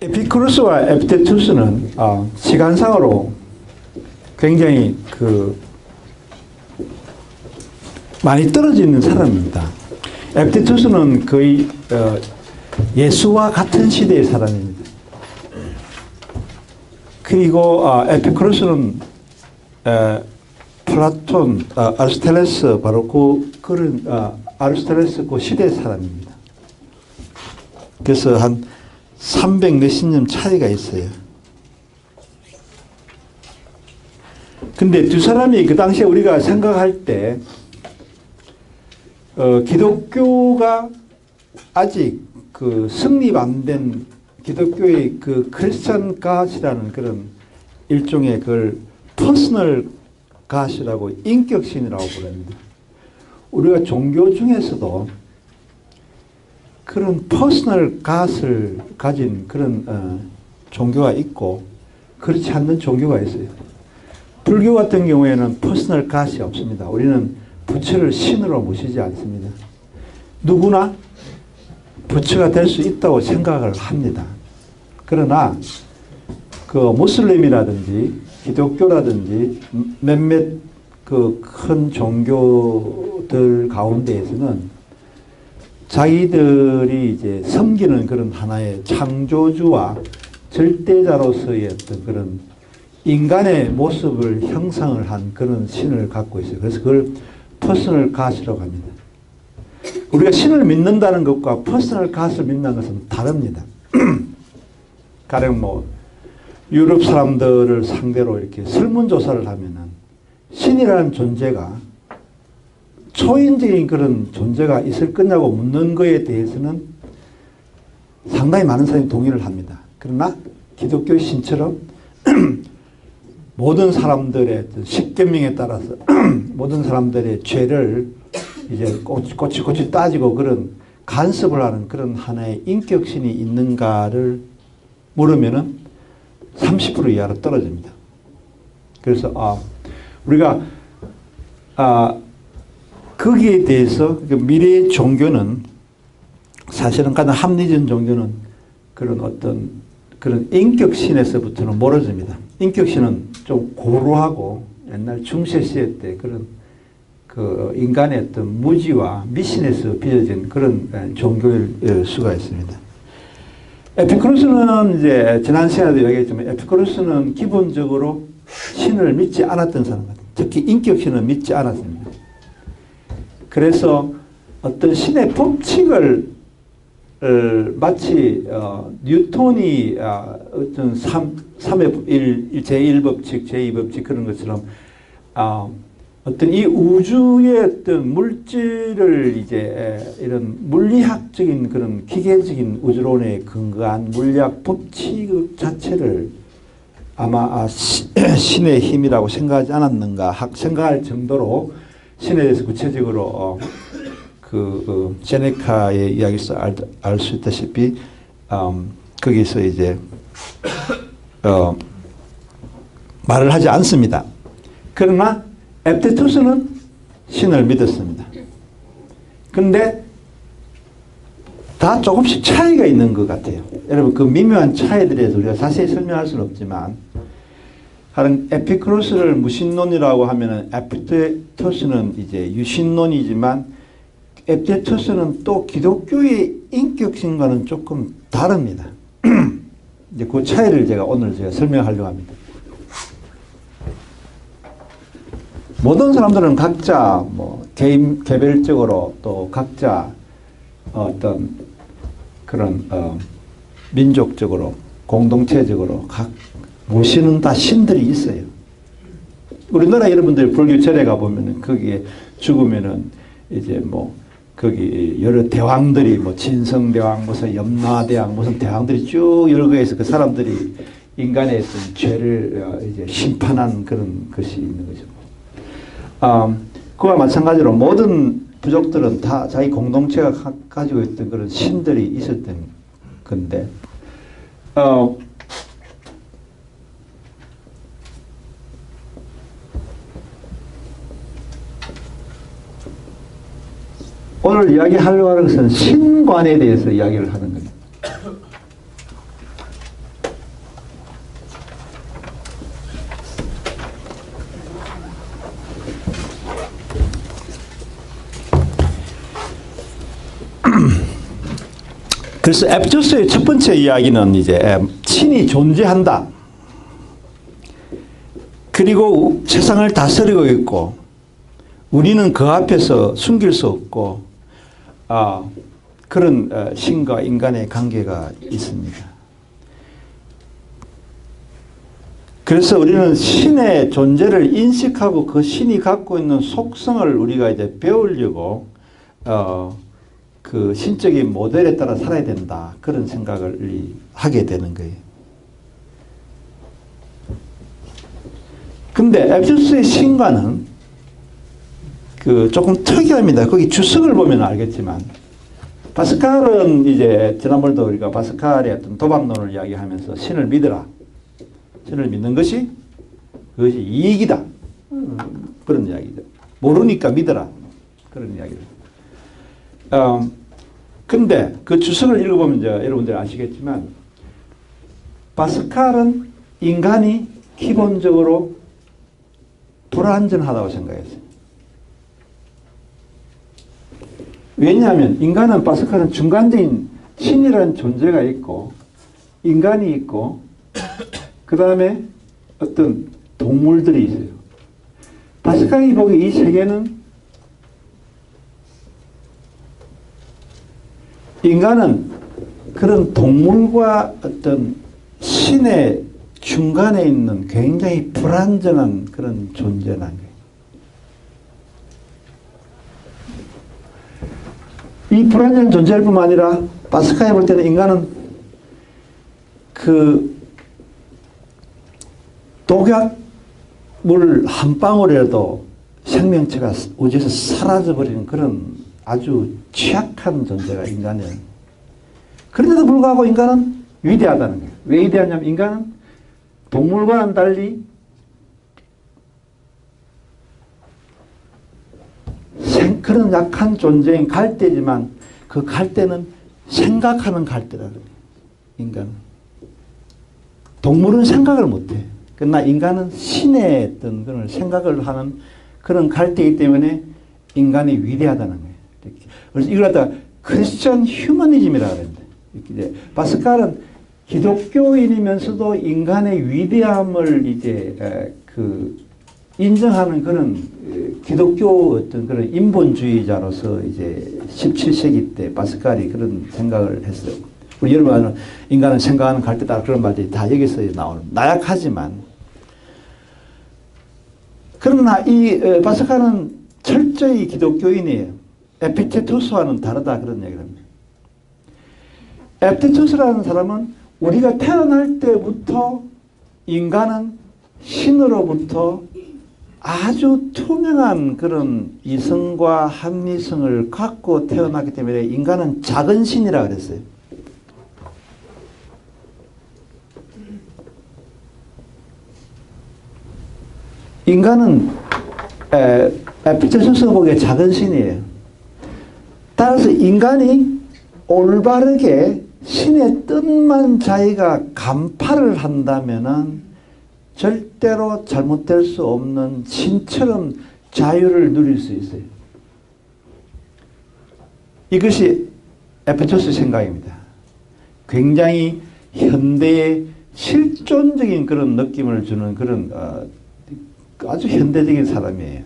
에피쿠로스와 에피테투스는 시간상으로 굉장히 많이 떨어져 있는 사람입니다. 에피테투스는 거의 예수와 같은 시대의 사람입니다. 그리고 에피쿠로스는 플라톤, 아리스토텔레스 바로 그런 아리스토텔레스 그 시대의 사람입니다. 그래서 한 300 몇십 년 차이가 있어요. 근데 두 사람이 그 당시에 우리가 생각할 때 기독교가 아직 성립 안 된 기독교의 크리스천 갓이라는 그런 일종의 그걸 퍼스널 갓이라고 인격신이라고 부릅니다. 우리가 종교 중에서도 그런 퍼스널 갓을 가진 그런 종교가 있고 그렇지 않는 종교가 있어요. 불교 같은 경우에는 퍼스널 갓이 없습니다. 우리는 부처를 신으로 모시지 않습니다. 누구나 부처가 될 수 있다고 생각을 합니다. 그러나 무슬림이라든지 기독교라든지 몇몇 큰 종교들 가운데에서는 자기들이 이제 섬기는 그런 하나의 창조주와 절대자로서의 어떤 그런 인간의 모습을 형상을 한 그런 신을 갖고 있어요. 그래서 그걸 퍼스널 갓이라고 합니다. 우리가 신을 믿는다는 것과 퍼스널 갓을 믿는 것은 다릅니다. 가령 유럽 사람들을 상대로 이렇게 설문조사를 하면은 신이라는 존재가 초인적인 그런 존재가 있을 거냐고 묻는 거에 대해서는 상당히 많은 사람이 동의를 합니다. 그러나 기독교 신처럼 모든 사람들의 십계명에 따라서 모든 사람들의 죄를 이제 꼬치꼬치 따지고 그런 간섭을 하는 그런 하나의 인격신이 있는가를 물으면은 30% 이하로 떨어집니다. 그래서 우리가 거기에 대해서 미래의 종교는 사실은 가장 합리적인 종교는 그런 어떤 그런 인격신에서부터는 멀어집니다. 인격신은 좀 고루하고 옛날 중세시대 때 그런 인간의 어떤 무지와 미신에서 빚어진 그런 종교일 수가 있습니다. 에피쿠로스는 이제 지난 시간에도 이야기했지만 에피쿠로스는 기본적으로 신을 믿지 않았던 사람 같아요. 특히 인격신을 믿지 않았습니다. 그래서 어떤 신의 법칙을 마치 뉴턴이 어떤 3의 제1법칙, 제2법칙 그런 것처럼 어떤 이 우주의 어떤 물질을 이제 이런 물리학적인 그런 기계적인 우주론에 근거한 물리학 법칙 자체를 아마 신의 힘이라고 생각하지 않았는가 생각할 정도로 신에 대해서 구체적으로 제네카의 이야기에서 알 수 있다시피 거기서 이제 말을 하지 않습니다. 그러나 에피테투스는 신을 믿었습니다. 그런데 다 조금씩 차이가 있는 것 같아요. 여러분 그 미묘한 차이들에 대해서 우리가 자세히 설명할 수는 없지만 다른 에피쿠로스를 무신론이라고 하면은 에피테투스는 이제 유신론이지만 에피테투스는 또 기독교의 인격신과는 조금 다릅니다. 이제 그 차이를 제가 오늘 설명하려고 합니다. 모든 사람들은 각자 개별적으로 또 각자 어떤 그런 민족적으로 공동체적으로 각 모시는 다 신들이 있어요. 우리나라 여러분들 불교 절에 가 보면은 거기에 죽으면은 이제 거기 여러 대왕들이 진성대왕 무슨 염라대왕 무슨 대왕들이 쭉 여러 개에서 그 사람들이 인간의 어떤 죄를 이제 심판한 그런 것이 있는 거죠. 그와 마찬가지로 모든 부족들은 다 자기 공동체가 가지고 있던 그런 신들이 있었던 건데 오늘 이야기하려고 하는 것은 신관에 대해서 이야기를 하는 겁니다. 그래서 에피투스의 첫 번째 이야기는 이제 신이 존재한다. 그리고 세상을 다스리고 있고 우리는 그 앞에서 숨길 수 없고 그런 신과 인간의 관계가 있습니다. 그래서 우리는 신의 존재를 인식하고 그 신이 갖고 있는 속성을 우리가 이제 배우려고 그 신적인 모델에 따라 살아야 된다. 그런 생각을 하게 되는 거예요. 근데 에피소스의 신과는 그 조금 특이합니다. 거기 주석을 보면 알겠지만 파스칼은 이제 지난번에도 우리가 파스칼의 어떤 도박론을 이야기하면서 신을 믿으라. 신을 믿는 것이 그것이 이익이다. 그런 이야기죠. 모르니까 믿어라. 그런 이야기를. 근데 그 주석을 읽어보면 이제 여러분들 아시겠지만 파스칼은 인간이 기본적으로 불완전하다고 생각했어요. 왜냐하면 인간은 파스칼은 중간적인 신이라는 존재가 있고 인간이 있고 그 다음에 어떤 동물들이 있어요. 파스칼이 보기 이 세계는 인간은 그런 동물과 어떤 신의 중간에 있는 굉장히 불완전한 그런 존재라는 거예요. 이 불완전한 존재일 뿐만 아니라 파스칼이 볼 때는 인간은 그 독약물 한 방울이라도 생명체가 우주에서 사라져버리는 그런 아주 취약한 존재가 인간이에요. 그런데도 불구하고 인간은 위대하다는 거예요. 왜 위대하냐면 인간은 동물과는 달리 그런 약한 존재인 갈대지만 그 갈대는 생각하는 갈대라는 거예요. 인간은. 동물은 생각을 못해. 그러나 인간은 신의 어떤 그런 생각을 하는 그런 갈대이기 때문에 인간이 위대하다는 거예요. 이렇게. 그래서 이걸 갖다가 크리스천 휴머니즘이라고 그랬는데 이제 파스칼은 기독교인이면서도 인간의 위대함을 이제 그 인정하는 그런 기독교 어떤 그런 인본주의자로서 이제 17세기 때 파스칼이 그런 생각을 했어요. 우리 여러분은 인간은 생각하는 갈대다 그런 말들이 다 여기서 나오는 나약하지만 그러나 이 파스칼은 철저히 기독교인이에요. 에피테토스와는 다르다 그런 얘기를 합니다. 에피테토스라는 사람은 우리가 태어날 때부터 인간은 신으로부터 아주 투명한 그런 이성과 합리성을 갖고 태어났기 때문에 인간은 작은 신이라고 그랬어요. 인간은 에피테토스가 보기에 작은 신이에요. 따라서 인간이 올바르게 신의 뜻만 자기가 간파를 한다면은 절대로 잘못될 수 없는 신처럼 자유를 누릴 수 있어요. 이것이 에피테토스 생각입니다. 굉장히 현대의 실존적인 그런 느낌을 주는 그런 아주 현대적인 사람이에요.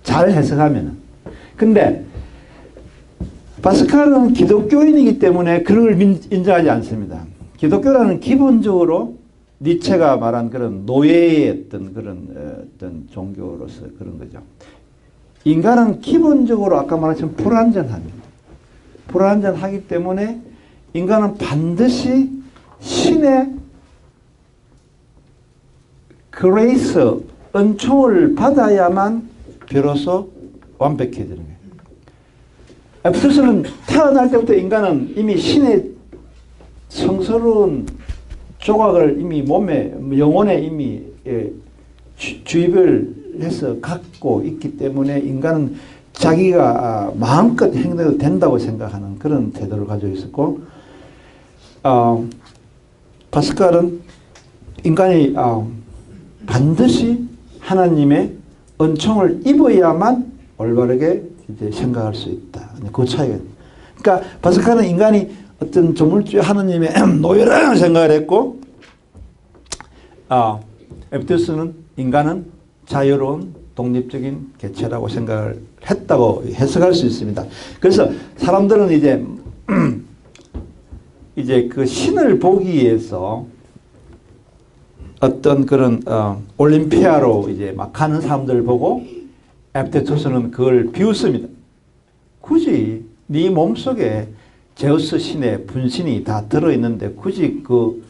잘 해석하면은. 근데 파스칼은 기독교인이기 때문에 그런 걸 인정하지 않습니다. 기독교라는 기본적으로 니체가 말한 그런 노예의 어떤 종교로서 그런 거죠. 인간은 기본적으로 아까 말했지만 불완전합니다. 불완전하기 때문에 인간은 반드시 신의 그레이스, 은총을 받아야만 비로소 완벽해지는 거예요. 에피소스는 태어날 때부터 인간은 이미 신의 성스러운 조각을 이미 몸에, 영혼에 이미 주입을 해서 갖고 있기 때문에 인간은 자기가 마음껏 행동해도 된다고 생각하는 그런 태도를 가지고 있었고, 파스칼은 인간이 반드시 하나님의 은총을 입어야만 올바르게 이제 생각할 수 있다. 그 차이가. 그러니까 파스칼은 인간이 어떤 조물주의 하느님의 노예라는 생각을 했고, 에피쿠테스는 인간은 자유로운 독립적인 개체라고 생각을 했다고 해석할 수 있습니다. 그래서 사람들은 이제 그 신을 보기 위해서 어떤 그런 올림피아로 이제 막 가는 사람들을 보고 에피쿠테스는 그걸 비웃습니다. 굳이 네 몸속에 제우스 신의 분신이 다 들어있는데 굳이 그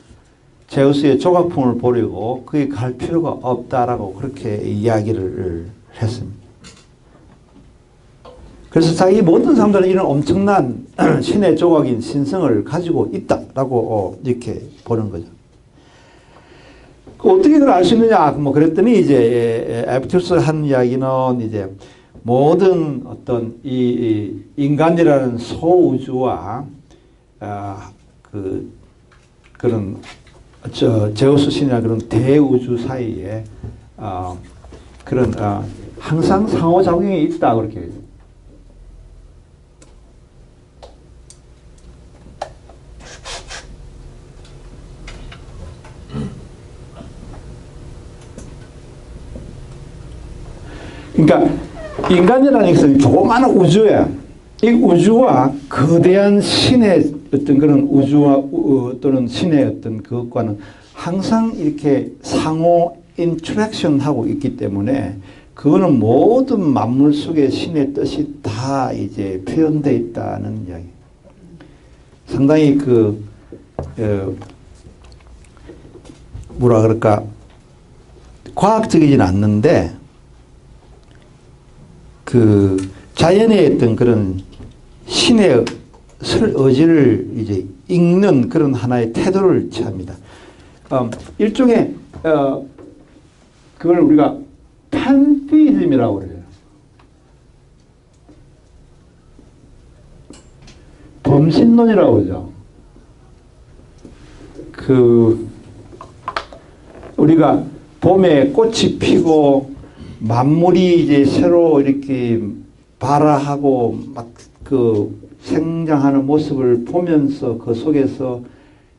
제우스의 조각품을 보려고 그게 갈 필요가 없다라고 그렇게 이야기를 했습니다. 그래서 자기 모든 사람들은 이런 엄청난 신의 조각인 신성을 가지고 있다라고 이렇게 보는 거죠. 어떻게 그걸 알 수 있느냐? 뭐 그랬더니 이제 에피쿠테스 한 이야기는 이제 모든 어떤 이 인간이라는 소우주와 그런 제우스 신이나 그런 대우주 사이에 그런 항상 상호작용이 있다 그렇게 해요. 그러니까 인간이라는 것은 조그마한 우주야. 이 우주와 거대한 신의 어떤 그런 우주와 또는 신의 어떤 그것과는 항상 이렇게 상호 인터랙션 하고 있기 때문에 그거는 모든 만물 속에 신의 뜻이 다 이제 표현되어 있다는 이야기. 상당히 뭐라 그럴까 과학적이진 않는데 그 자연의 어떤 그런 신의 의지를 이제 읽는 그런 하나의 태도를 취합니다. 일종의 그걸 우리가 판티즘이라고 그래요. 범신론이라고 그러죠. 우리가 봄에 꽃이 피고 만물이 이제 새로 이렇게 발화하고 막 생장하는 모습을 보면서 그 속에서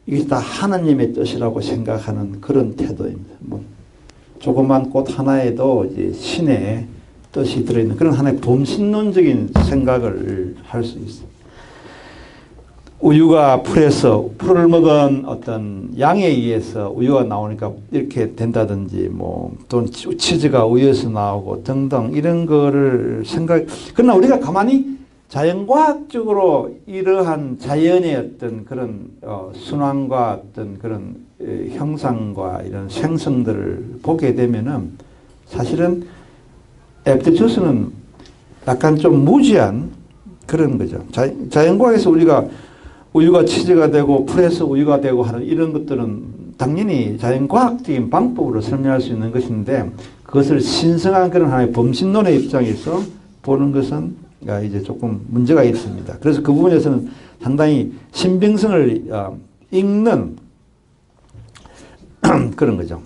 이게 다 하나님의 뜻이라고 생각하는 그런 태도입니다. 뭐 조그만 꽃 하나에도 이제 신의 뜻이 들어있는 그런 하나의 범신론적인 생각을 할 수 있어요. 우유가 풀에서 풀을 먹은 어떤 양에 의해서 우유가 나오니까 이렇게 된다든지 뭐 또는 치즈가 우유에서 나오고 등등 이런 거를 그러나 우리가 가만히 자연과학적으로 이러한 자연의 어떤 그런 순환과 어떤 그런 형상과 이런 생성들을 보게 되면은 사실은 에피쿠테스는 약간 좀 무지한 그런 거죠. 자연과학에서 우리가 우유가 치즈가 되고 풀에서 우유가 되고 하는 이런 것들은 당연히 자연과학적인 방법으로 설명할 수 있는 것인데 그것을 신성한 그런 하나의 범신론의 입장에서 보는 것은 이제 조금 문제가 있습니다. 그래서 그 부분에서는 상당히 신빙성을 읽는 그런 거죠.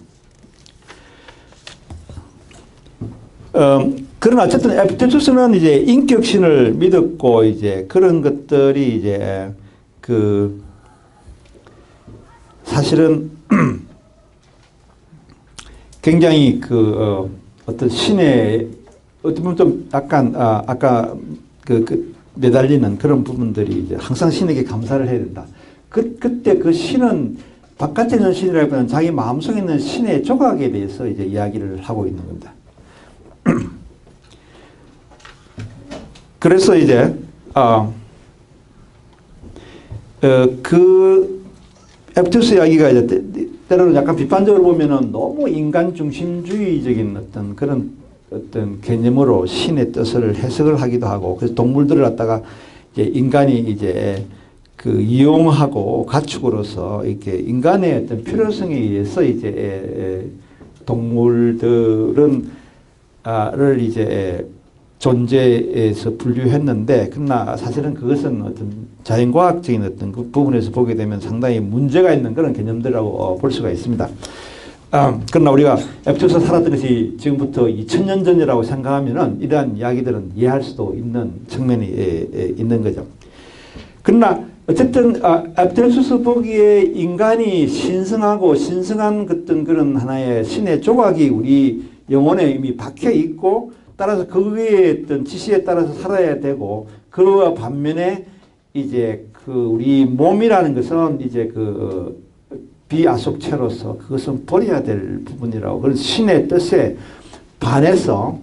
그러나 어쨌든 에피쿠테스는 이제 인격신을 믿었고 이제 그런 것들이 이제 사실은 굉장히 어떤 신의 어떻게 보면 좀 약간 아까 매달리는 그런 부분들이 이제 항상 신에게 감사를 해야 된다. 그때 그 신은 바깥에 있는 신이라기보다는 자기 마음속에 있는 신의 조각에 대해서 이제 이야기를 하고 있는 겁니다. 그래서 이제 에피쿠테스 이야기가 이제 때로는 약간 비판적으로 보면은 너무 인간 중심주의적인 어떤 개념으로 신의 뜻을 해석을 하기도 하고 그래서 동물들을 갖다가 이제 인간이 이제 이용하고 가축으로서 이렇게 인간의 어떤 필요성에 의해서 이제 동물들은 를 이제 존재에서 분류했는데 그러나 사실은 그것은 어떤 자연과학적인 어떤 그 부분에서 보게 되면 상당히 문제가 있는 그런 개념들이라고 볼 수가 있습니다. 그러나 우리가 에피쿠테스가 살았던 것이 지금부터 2000년 전이라고 생각하면은 이러한 이야기들은 이해할 수도 있는 측면이 있는 거죠. 그러나 어쨌든 앱델수스 보기에 인간이 신성하고 신성한 어떤 그런 하나의 신의 조각이 우리 영혼에 이미 박혀 있고 따라서 그의 어떤 지시에 따라서 살아야 되고 그와 반면에 이제 그 우리 몸이라는 것은 이제 그 비아속체로서 그것은 버려야 될 부분이라고 그래서 신의 뜻에 반해서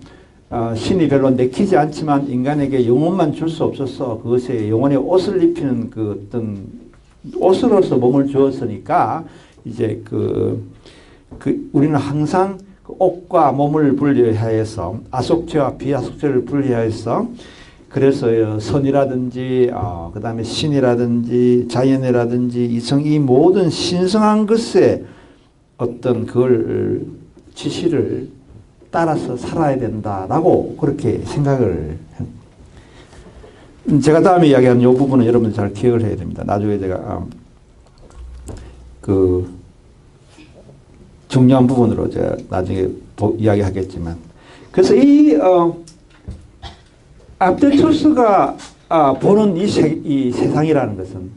신이 별로 내키지 않지만 인간에게 영혼만 줄 수 없어서 그것에 영혼의 옷을 입히는 그 어떤 옷으로서 몸을 주었으니까 이제 우리는 항상 그 옷과 몸을 분리하여서 아속체와 비아속체를 분리하여서 그래서 선이라든지 그 다음에 신이라든지 자연이라든지 이성 이 모든 신성한 것에 어떤 그걸 지시를 따라서 살아야 된다라고 그렇게 생각을 제가 다음에 이야기한 이 부분은 여러분들 잘 기억을 해야 됩니다. 나중에 제가 그 중요한 부분으로 제가 나중에 이야기하겠지만 그래서 이 앱델투스가 보는 이 세상이라는 것은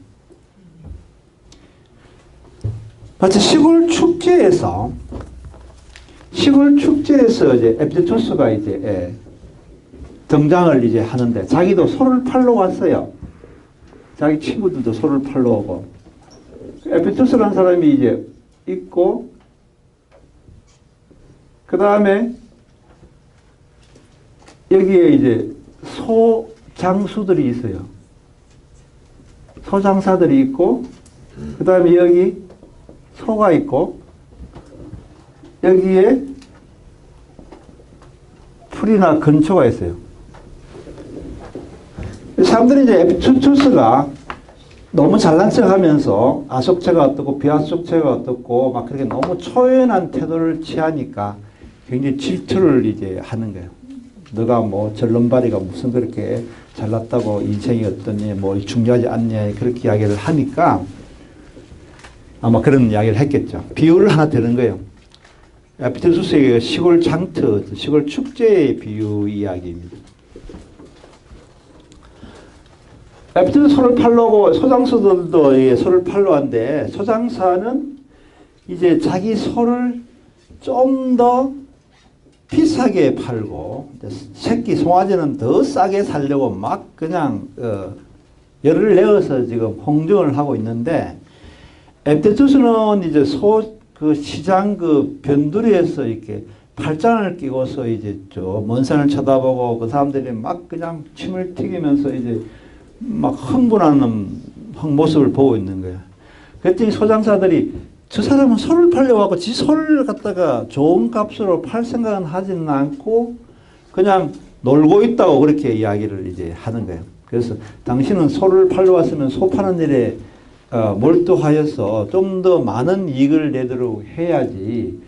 마치 시골 축제에서 이제 앱델투스가 이제 등장을 이제 하는데 자기도 소를 팔러 왔어요. 자기 친구들도 소를 팔러 오고 앱델투스라는 사람이 이제 있고 그 다음에 여기에 이제 소장수들이 있어요. 소장사들이 있고 그 다음에 여기 소가 있고 여기에 풀이나 건초가 있어요. 사람들이 이제 앱델투스가 너무 잘난 척 하면서 아속체가 어떻고 비아속체가 어떻고 막 그렇게 너무 초연한 태도를 취하니까 굉장히 질투를 이제 하는 거예요. 너가 뭐 절름발이가 무슨 그렇게 잘났다고 인생이 어떠니 뭐 중요하지 않냐 그렇게 이야기를 하니까 아마 그런 이야기를 했겠죠. 비유를 하나 드는 거예요. 앱델투스의 시골 장터, 시골 축제의 비유 이야기입니다. 앱델투스 소를 팔러고 소장사들도 소를 팔러 왔는데 소장사는 이제 자기 소를 좀 더 비싸게 팔고 새끼 송아지는 더 싸게 살려고 막 그냥 열을 내어서 지금 홍정을 하고 있는데 앱델투스는 이제 그 시장 그 변두리에서 이렇게 팔짱을 끼고서 이제 저 먼 산을 쳐다보고 그 사람들이 막 그냥 침을 튀기면서 이제 막 흥분하는 모습을 보고 있는 거야. 그랬더니 소장사들이 저 사람은 소를 팔려고 지 소를 갖다가 좋은 값으로 팔 생각은 하지는 않고 그냥 놀고 있다고 그렇게 이야기를 이제 하는 거예요. 그래서 당신은 소를 팔러 왔으면 소 파는 일에 몰두하여서 좀 더 많은 이익을 내도록 해야지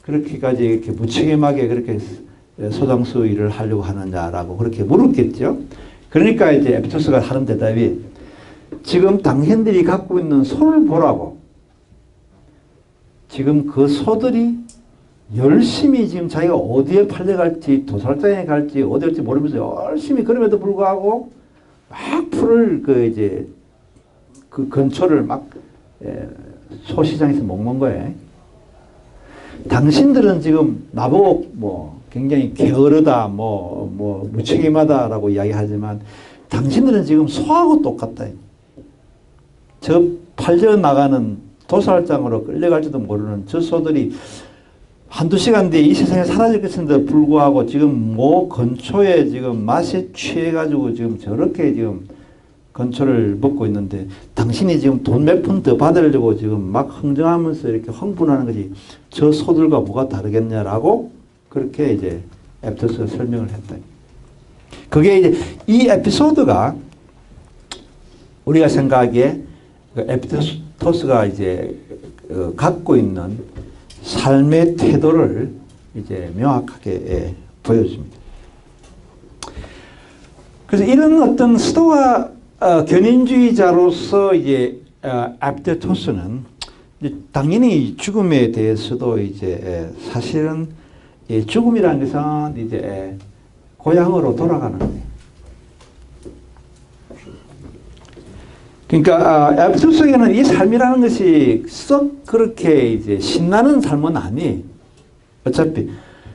그렇게까지 이렇게 무책임하게 그렇게 소장수 일을 하려고 하느냐라고 그렇게 물었겠죠. 그러니까 이제 앱델투스가 하는 대답이 지금 당신들이 갖고 있는 소를 보라고. 지금 그 소들이 열심히 지금 자기가 어디에 팔려갈지 도살장에 갈지 어디 갈지 모르면서 열심히 그럼에도 불구하고 막 풀을 이제 그 건초를 막 소시장에서 먹는 거예요. 당신들은 지금 나보고 뭐 굉장히 게으르다 뭐 무책임하다라고 이야기하지만 당신들은 지금 소하고 똑같다. 저 팔려 나가는 도살장으로 끌려갈지도 모르는 저 소들이 한두 시간 뒤에 이 세상에 사라질 것인데 불구하고 지금 뭐 건초에 지금 맛에 취해가지고 지금 저렇게 지금 건초를 먹고 있는데 당신이 지금 돈 몇 푼 더 받으려고 지금 막 흥정하면서 이렇게 흥분하는 거지 저 소들과 뭐가 다르겠냐라고 그렇게 이제 앱델투스가 설명을 했다. 그게 이제 이 에피소드가 우리가 생각하기에 앱델투스가 이제 갖고 있는 삶의 태도를 이제 명확하게 보여줍니다. 그래서 이런 어떤 스토아 견인주의자로서 이제 앱델투스는 당연히 죽음에 대해서도 이제 사실은 죽음이라는 것은 이제 고향으로 돌아가는 거예요. 그러니까 에피투스에게는 이 삶이라는 것이 썩 그렇게 이제 신나는 삶은 아니. 어차피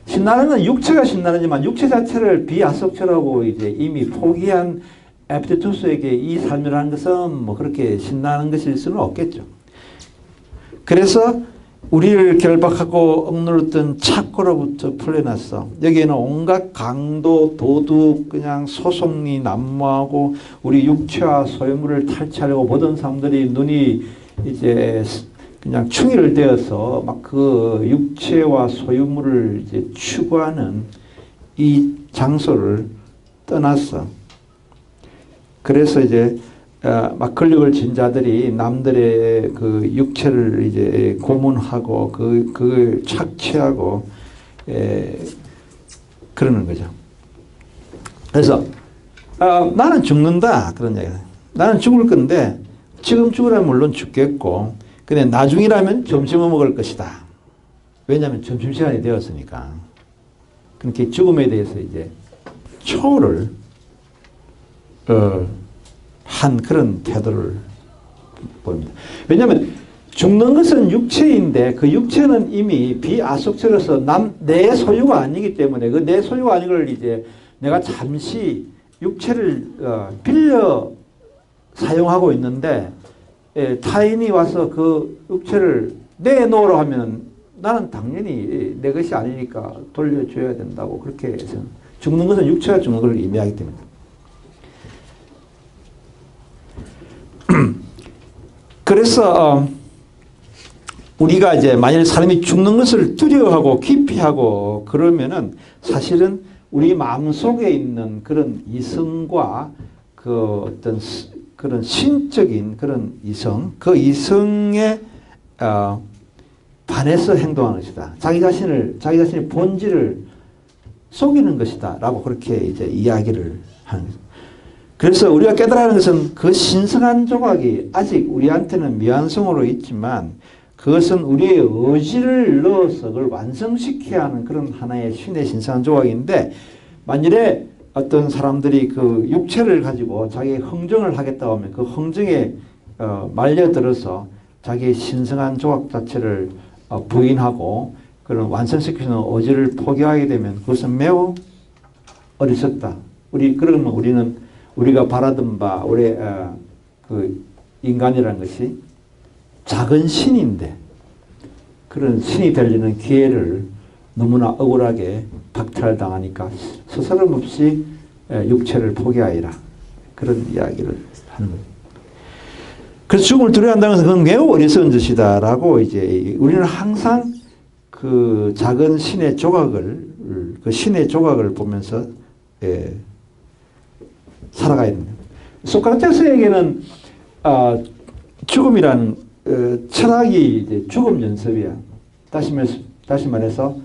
신나는 건 육체가 신나는지만 육체 자체를 비아속처라고 이제 이미 포기한 에피투스에게 이 삶이라는 것은 뭐 그렇게 신나는 것일 수는 없겠죠. 그래서 우리를 결박하고 억눌렀던 착고로부터 풀려났어. 여기에는 온갖 강도, 도둑, 그냥 소송이 난무하고 우리 육체와 소유물을 탈취하려고 모든 사람들이 눈이 이제 그냥 충의를 되어서 막 그 육체와 소유물을 이제 추구하는 이 장소를 떠났어. 그래서 이제 막 권력을 쥔 자들이 남들의 그 육체를 이제 고문하고 그걸 착취하고 그러는 거죠. 그래서 나는 죽는다 그런 얘기예요. 나는 죽을 건데 지금 죽으라면 물론 죽겠고 근데 나중이라면 점심을 먹을 것이다. 왜냐하면 점심시간이 되었으니까. 그렇게 죽음에 대해서 이제 초를 한 그런 태도를 보입니다. 왜냐하면 죽는 것은 육체인데 그 육체는 이미 비아속처로서 내 소유가 아니기 때문에 그 내 소유가 아닌 걸 이제 내가 잠시 육체를 빌려 사용하고 있는데 타인이 와서 그 육체를 내놓으라 하면 나는 당연히 내 것이 아니니까 돌려줘야 된다고 그렇게 해서 죽는 것은 육체가 죽는 걸 의미하기 때문에 그래서 우리가 이제 만일 사람이 죽는 것을 두려워하고 기피하고 그러면은 사실은 우리 마음속에 있는 그런 이성과 그 어떤 그런 신적인 그런 이성, 그 이성에 반해서 행동하는 것이다. 자기 자신의 본질을 속이는 것이다. 라고 그렇게 이제 이야기를 하는 거죠. 그래서 우리가 깨달아야 하는 것은 그 신성한 조각이 아직 우리한테는 미완성으로 있지만 그것은 우리의 의지를 넣어서 그걸 완성시켜야 하는 그런 하나의 신의 신성한 조각인데 만일에 어떤 사람들이 그 육체를 가지고 자기의 흥정을 하겠다고 하면 그 흥정에 말려들어서 자기의 신성한 조각 자체를 부인하고 그런 완성시키는 의지를 포기하게 되면 그것은 매우 어리석다. 그러면 우리는 우리가 바라던 바 우리 그 인간이라는 것이 작은 신인데 그런 신이 되려는 기회를 너무나 억울하게 박탈당하니까 스스럼 없이 육체를 포기하여라. 그런 이야기를 하는 거예요. 그래서 죽음을 두려워한다는 것은 그건 매우 어리석은 짓이다라고 이제 우리는 항상 그 작은 신의 조각을 보면서 살아가야 됩니다. 소크라테스에게는 죽음이라는 철학이 이제 죽음 연습이야. 다시 말해서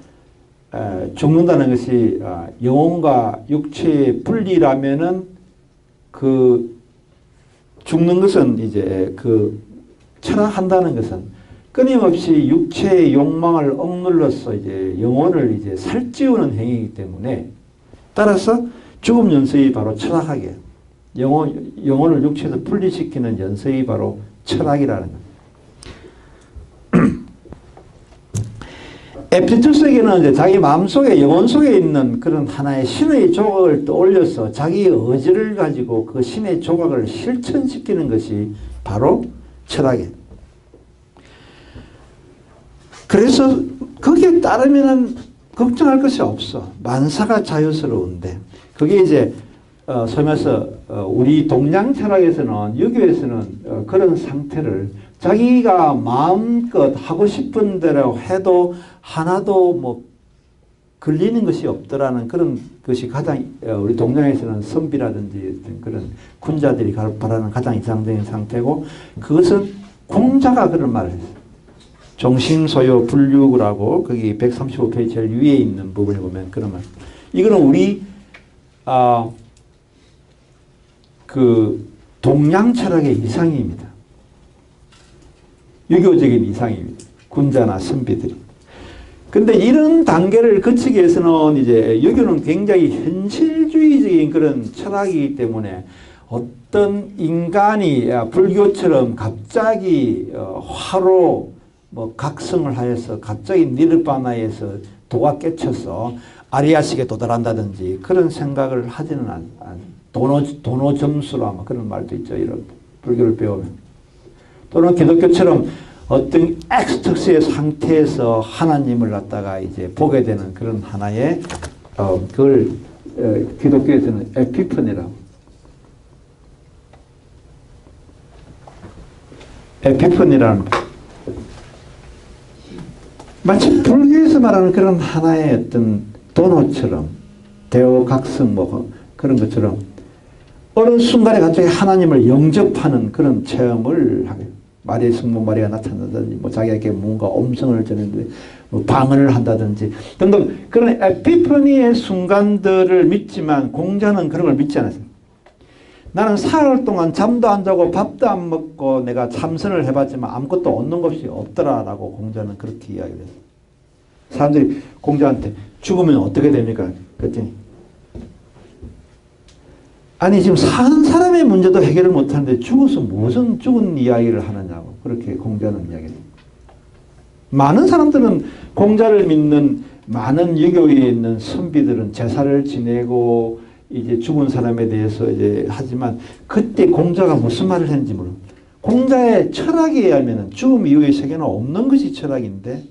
죽는다는 것이 영혼과 육체의 분리라면은 그 죽는 것은 이제 그 철학한다는 것은 끊임없이 육체의 욕망을 억눌러서 이제 영혼을 이제 살찌우는 행위이기 때문에 따라서 죽음 연습이 바로 철학이에요. 영혼을 육체에서 분리시키는 연습이 바로 철학이라는 거예요. 에피투스에게는 이제 자기 마음속에 영혼 속에 있는 그런 하나의 신의 조각을 떠올려서 자기의 의지를 가지고 그 신의 조각을 실천시키는 것이 바로 철학이에요. 그래서 거기에 따르면은 걱정할 것이 없어. 만사가 자유스러운데 그게 이제 소위 말해서 우리 동양 철학에서는 유교에서는 그런 상태를 자기가 마음껏 하고 싶은 대로 해도 하나도 뭐 걸리는 것이 없더라는 그런 것이 가장 우리 동양에서는 선비라든지 그런 군자들이 바라는 가장 이상적인 상태고 그것은 공자가 그런 말을 했어요. 종심소요 불육이라고 거기 135페이지 제일 위에 있는 부분을 보면 그런 말. 이거는 우리 그 동양 철학의 이상입니다. 유교적인 이상입니다. 군자나 선비들이. 근데 이런 단계를 거치기 위해서는 이제 유교는 굉장히 현실주의적인 그런 철학이기 때문에 어떤 인간이 불교처럼 갑자기 화로 뭐 각성을 하여서 갑자기 니르바나에서 도가 깨쳐서 아리아식에 도달한다든지 그런 생각을 하지는 도노 점수라 뭐 그런 말도 있죠. 이런 불교를 배우면. 또는 기독교처럼 어떤 엑스터스의 상태에서 하나님을 갖다가 이제 보게 되는 그런 하나의 그걸 기독교에서는 에피퍼니라고. 에피퍼니라는 마치 불교에서 말하는 그런 하나의 어떤 도노처럼 대오각성 뭐 그런 것처럼 어느 순간에 갑자기 하나님을 영접하는 그런 체험을 하게. 마리아의 성모 마리아가 나타난다든지 뭐 자기에게 뭔가 음성을 전했는데 뭐 방언을 한다든지 등등 그런 에피퍼니의 순간들을 믿지만 공자는 그런 걸 믿지 않았어요. 나는 사흘 동안 잠도 안 자고 밥도 안 먹고 내가 참선을 해봤지만 아무것도 얻는 것이 없더라라고 공자는 그렇게 이야기를 했어요. 사람들이 공자한테 죽으면 어떻게 됩니까? 그랬더니 아니 지금 사는 사람의 문제도 해결을 못하는데 죽어서 무슨 죽은 이야기를 하느냐고 그렇게 공자는 이야기해요. 많은 사람들은 공자를 믿는 많은 유교에 있는 선비들은 제사를 지내고 이제 죽은 사람에 대해서 이제 하지만 그때 공자가 무슨 말을 했는지 모르고 공자의 철학에 의하면 죽음 이후의 세계는 없는 것이 철학인데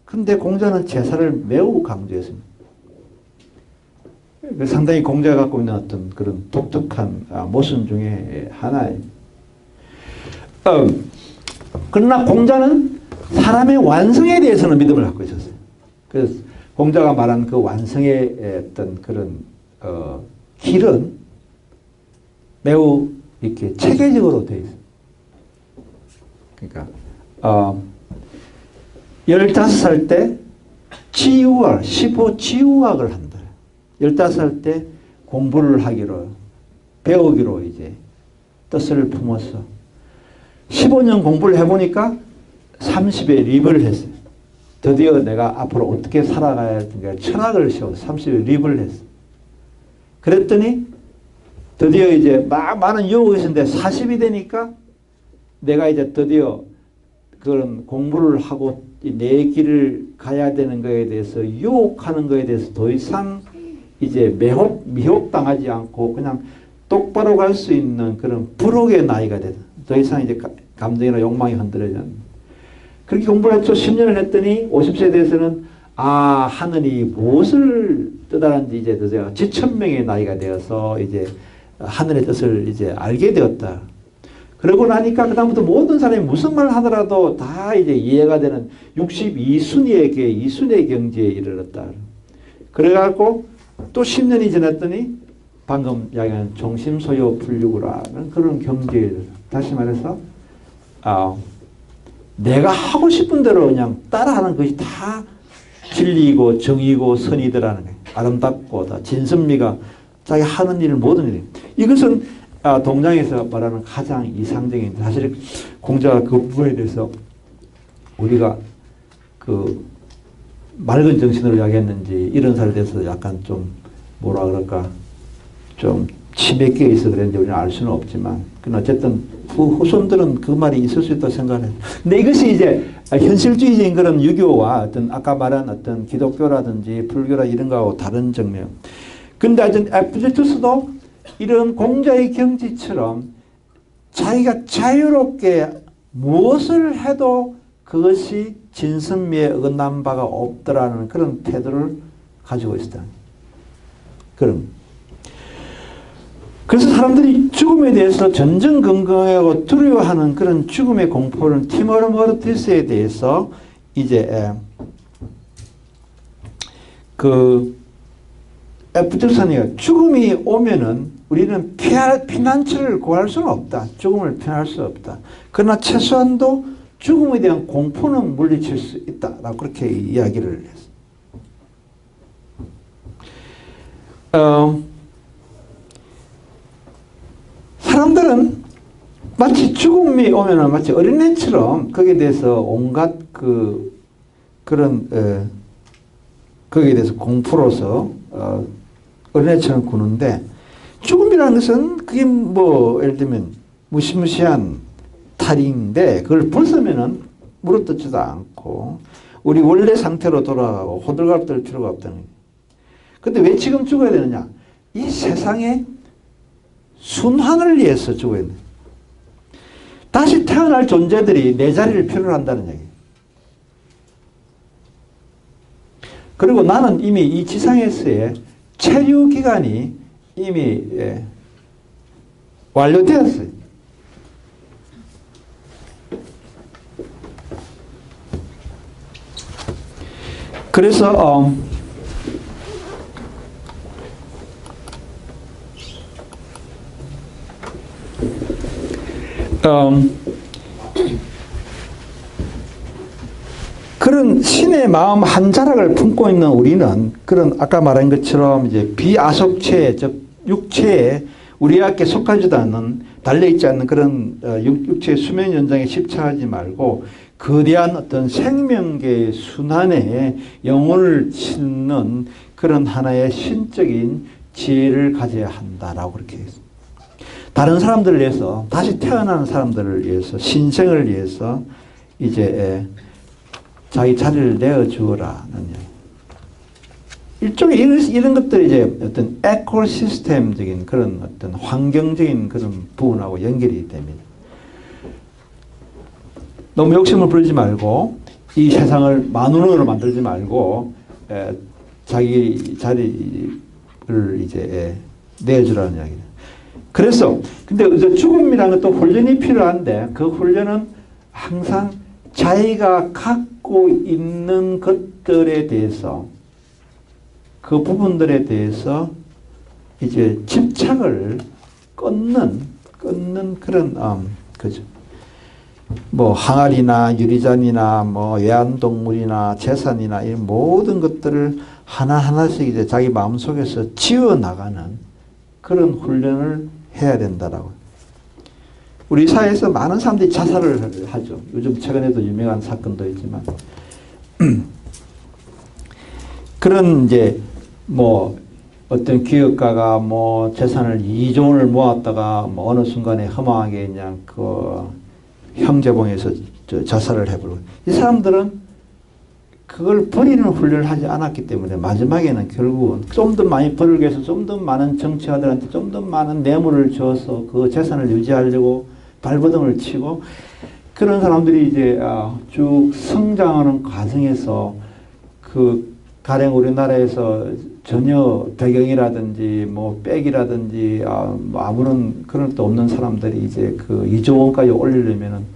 근데 공자는 제사를 매우 강조했습니다. 상당히 공자가 갖고 있는 어떤 그런 독특한 모순 중에 하나예요. 그러나 공자는 사람의 완성에 대해서는 믿음을 갖고 있었어요. 그래서 공자가 말한 그 완성의 어떤 그런 길은 매우 이렇게 체계적으로 되어 있어요. 그러니까 15살 때 지우학, 15지우학을 한다. 15살 때 공부를 하기로 배우기로 이제 뜻을 품어서 15년 공부를 해보니까 30에 립을 했어요. 드디어 내가 앞으로 어떻게 살아가야 할까 철학을 세워서 30에 립을 했어요. 그랬더니 드디어 이제 많은 유혹이 있었는데 40이 되니까 내가 이제 드디어 그런 공부를 하고 내 길을 가야 되는 것에 대해서 유혹하는 것에 대해서 더 이상 이제 미혹당하지 않고 그냥 똑바로 갈 수 있는 그런 불혹의 나이가 되다. 더 이상 이제 감정이나 욕망이 흔들어지지 않는. 그렇게 공부를 했죠. 10년을 했더니 50세에 대해서는 하늘이 무엇을 뜻하는지 이제 제가 지천명의 나이가 되어서 이제 하늘의 뜻을 이제 알게 되었다. 그러고 나니까 그다음부터 모든 사람이 무슨 말을 하더라도 다 이제 이해가 되는 62순위의 경지에 이르렀다. 그래갖고 또 10년이 지났더니 방금 이야기한 종심소요 불류구라는 그런 경지에 다시 말해서 내가 하고 싶은 대로 그냥 따라하는 것이 다 진리이고 정의고 선이더라는 거예요. 아름답고 다 진선미가 자기 하는 일 모든 일. 이것은 동장에서 말하는 가장 이상적인 사실 공자가 그 부분에 대해서 우리가 그 맑은 정신으로 이야기했는지 이런 사람에 대해서 약간 좀 뭐라 그럴까 좀 치맥기에 있어 그랬는지 우리는 알 수는 없지만 그러나 어쨌든 후손들은 그 말이 있을 수 있다고 생각해요. 근데 이것이 이제 현실주의적인 그런 유교와 어떤 아까 말한 어떤 기독교라든지 불교라 이런 거하고 다른 정면. 근데 하여튼 에피크테토스도 이런 공자의 경지처럼 자기가 자유롭게 무엇을 해도 그것이 진선미에 어긋난 바가 없더라는 그런 태도를 가지고 있었다. 그래서 사람들이 죽음에 대해서 전전긍긍하고 두려워하는 그런 죽음의 공포를 티모르 모르티스에 대해서 이제 그 에피크테토스가 죽음이 오면은 우리는 피난처를 구할 수는 없다. 죽음을 피할 수 없다. 그러나 최소한도 죽음에 대한 공포는 물리칠 수 있다라고 그렇게 이야기를 했어요. 사람들은 마치 죽음이 오면은 마치 어린애처럼 거기에 대해서 온갖 그런 거기에 대해서 공포로서 어린애처럼 구는데 죽음이라는 것은 그게 뭐 예를 들면 무시무시한 탈인데 그걸 벗으면은 물어뜯지도 않고 우리 원래 상태로 돌아가고 호들갑 떨 필요가 없다는 거예요. 근데 왜 지금 죽어야 되느냐? 이 세상의 순환을 위해서 죽어야 돼. 다시 태어날 존재들이 내 자리를 필요로 한다는 얘기예요. 그리고 나는 이미 이 지상에서의 체류 기간이 이미 완료되었어요. 그래서 그런 신의 마음 한 자락을 품고 있는 우리는 그런 아까 말한 것처럼 이제 비아속체 즉 육체에 우리에게 속하지도 않는 달려있지 않는 그런 육체의 수면 연장에 집착하지 말고 거대한 어떤 생명계의 순환에 영혼을 짓는 그런 하나의 신적인 지혜를 가져야 한다라고 그렇게 했습니다. 다른 사람들을 위해서 다시 태어나는 사람들을 위해서 신생을 위해서 이제 자기 자리를 내어주어라는 일종의 이런 것들이 이제 어떤 에코시스템적인 그런 어떤 환경적인 그런 부분하고 연결이 됩니다. 너무 욕심을 부리지 말고 이 세상을 만원으로 만들지 말고 자기 자리를 이제 내어주라는 이야기예요. 그래서 근데 죽음이라는 것도 훈련이 필요한데 그 훈련은 항상 자기가 갖고 있는 것들에 대해서 그 부분들에 대해서 이제 집착을 끊는 그런 그죠. 뭐 항아리나 유리잔이나 뭐 애완동물이나 재산이나 이 모든 것들을 하나하나씩 이제 자기 마음속에서 지워 나가는 그런 훈련을 해야 된다라고. 우리 사회에서 많은 사람들이 자살을 하죠. 요즘 최근에도 유명한 사건도 있지만 그런 이제 뭐 어떤 기업가가 뭐 재산을 2조 원을 모았다가 뭐 어느 순간에 허망하게 그냥 그 형제봉에서 자살을 해버리고 이 사람들은 그걸 버리는 훈련을 하지 않았기 때문에 마지막에는 결국은 좀 더 많이 벌기 위해서 좀 더 많은 정치가들한테 좀 더 많은 뇌물을 줘서 그 재산을 유지하려고 발버둥을 치고 그런 사람들이 이제 쭉 성장하는 과정에서 그 가령 우리나라에서 전혀 배경이라든지 뭐 백이라든지 뭐 아무런 그런 것도 없는 사람들이 이제 그 2조 원까지 올리려면은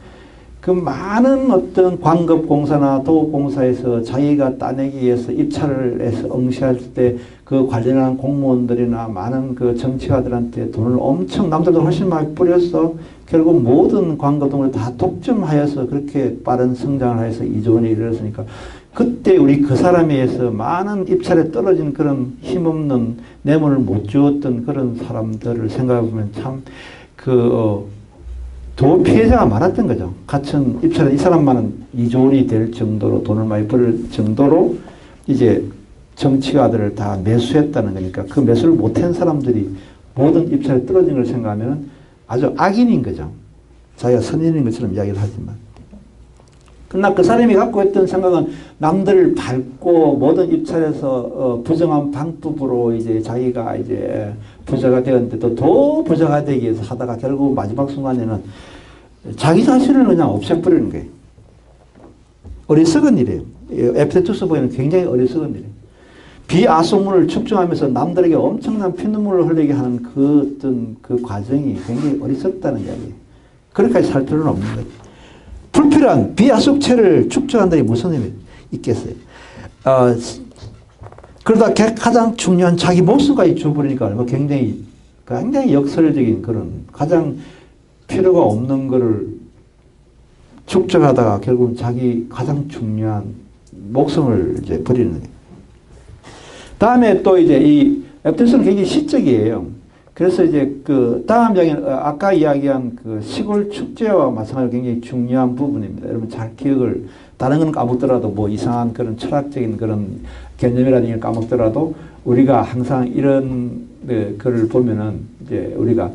그 많은 어떤 광급공사나 도급공사에서 자기가 따내기 위해서 입찰을 해서 응시할 때 그 관련한 공무원들이나 많은 그 정치가들한테 돈을 엄청 남들도 훨씬 많이 뿌려서 결국 모든 광고동을 다 독점하여서 그렇게 빠른 성장을 해서 2조 원에 이르렀으니까 그때 우리 그 사람에 의해서 많은 입찰에 떨어진 그런 힘없는 뇌물을 못 주었던 그런 사람들을 생각해보면 참 더 피해자가 많았던 거죠. 같은 입찰에 이 사람만은 2조 원이 될 정도로 돈을 많이 벌 정도로 이제 정치가들을 다 매수했다는 거니까 그 매수를 못한 사람들이 모든 입찰에 떨어진 걸 생각하면 아주 악인인 거죠. 자기가 선인인 것처럼 이야기를 하지만. 그러나 그 사람이 갖고 있던 생각은 남들을 밟고 모든 입찰에서 부정한 방법으로 이제 자기가 이제 부자가 되었는데도 더 부자가 되기 위해서 하다가 결국 마지막 순간에는 자기 자신을 그냥 없애버리는 거예요. 어리석은 일이에요. 에페소서 보이는 굉장히 어리석은 일이에요. 비아소문을 축적하면서 남들에게 엄청난 피눈물을 흘리게 하는 그 어떤 그 과정이 굉장히 어리석다는 이야기예요. 그렇게까지 살 필요는 없는 거죠. 불필요한 비아속체를 축적한다니 무슨 의미 있겠어요. 그러다 가장 중요한 자기 목숨까지 줘버리니까 굉장히 역설적인 그런 가장 필요가 없는 거를 축적하다가 결국은 자기 가장 중요한 목숨을 이제 버리는 거예요. 다음에 또 이제 이 에페소는 굉장히 시적이에요. 그래서 이제 그 다음 장에는 아까 이야기한 그 시골 축제와 마찬가지로 굉장히 중요한 부분입니다. 여러분 잘 기억을 다른 건 까먹더라도 뭐 이상한 그런 철학적인 그런 개념이라든지 까먹더라도 우리가 항상 이런 네, 글을 보면은 이제 우리가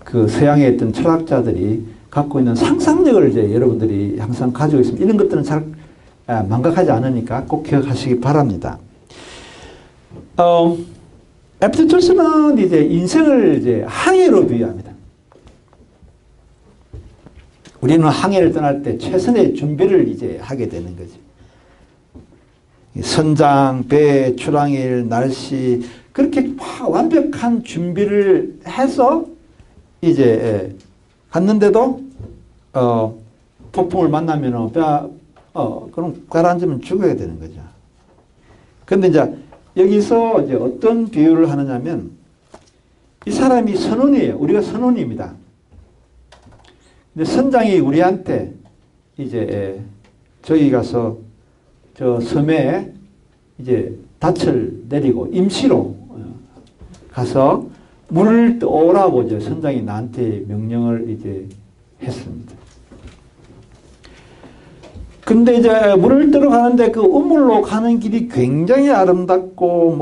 그 서양의 어떤 철학자들이 갖고 있는 상상력을 이제 여러분들이 항상 가지고 있습니다. 이런 것들은 잘 망각하지 않으니까 꼭 기억하시기 바랍니다. 에피테토스는 이제 인생을 이제 항해로 비유합니다. 우리는 항해를 떠날 때 최선의 준비를 이제 하게 되는 거죠. 선장, 배, 출항일, 날씨 그렇게 완벽한 준비를 해서 이제 갔는데도 폭풍을 만나면 그럼 가라앉으면 죽어야 되는 거죠. 그런데 이제 여기서 이제 어떤 비유를 하느냐면 이 사람이 선원이에요. 우리가 선원입니다. 근데 선장이 우리한테 이제 저기 가서 저 섬에 이제 닻을 내리고 임시로 가서 물을 떠오라고 이제 선장이 나한테 명령을 이제 했습니다. 근데 이제 물을 뜨러 가는데 그 우물로 가는 길이 굉장히 아름답고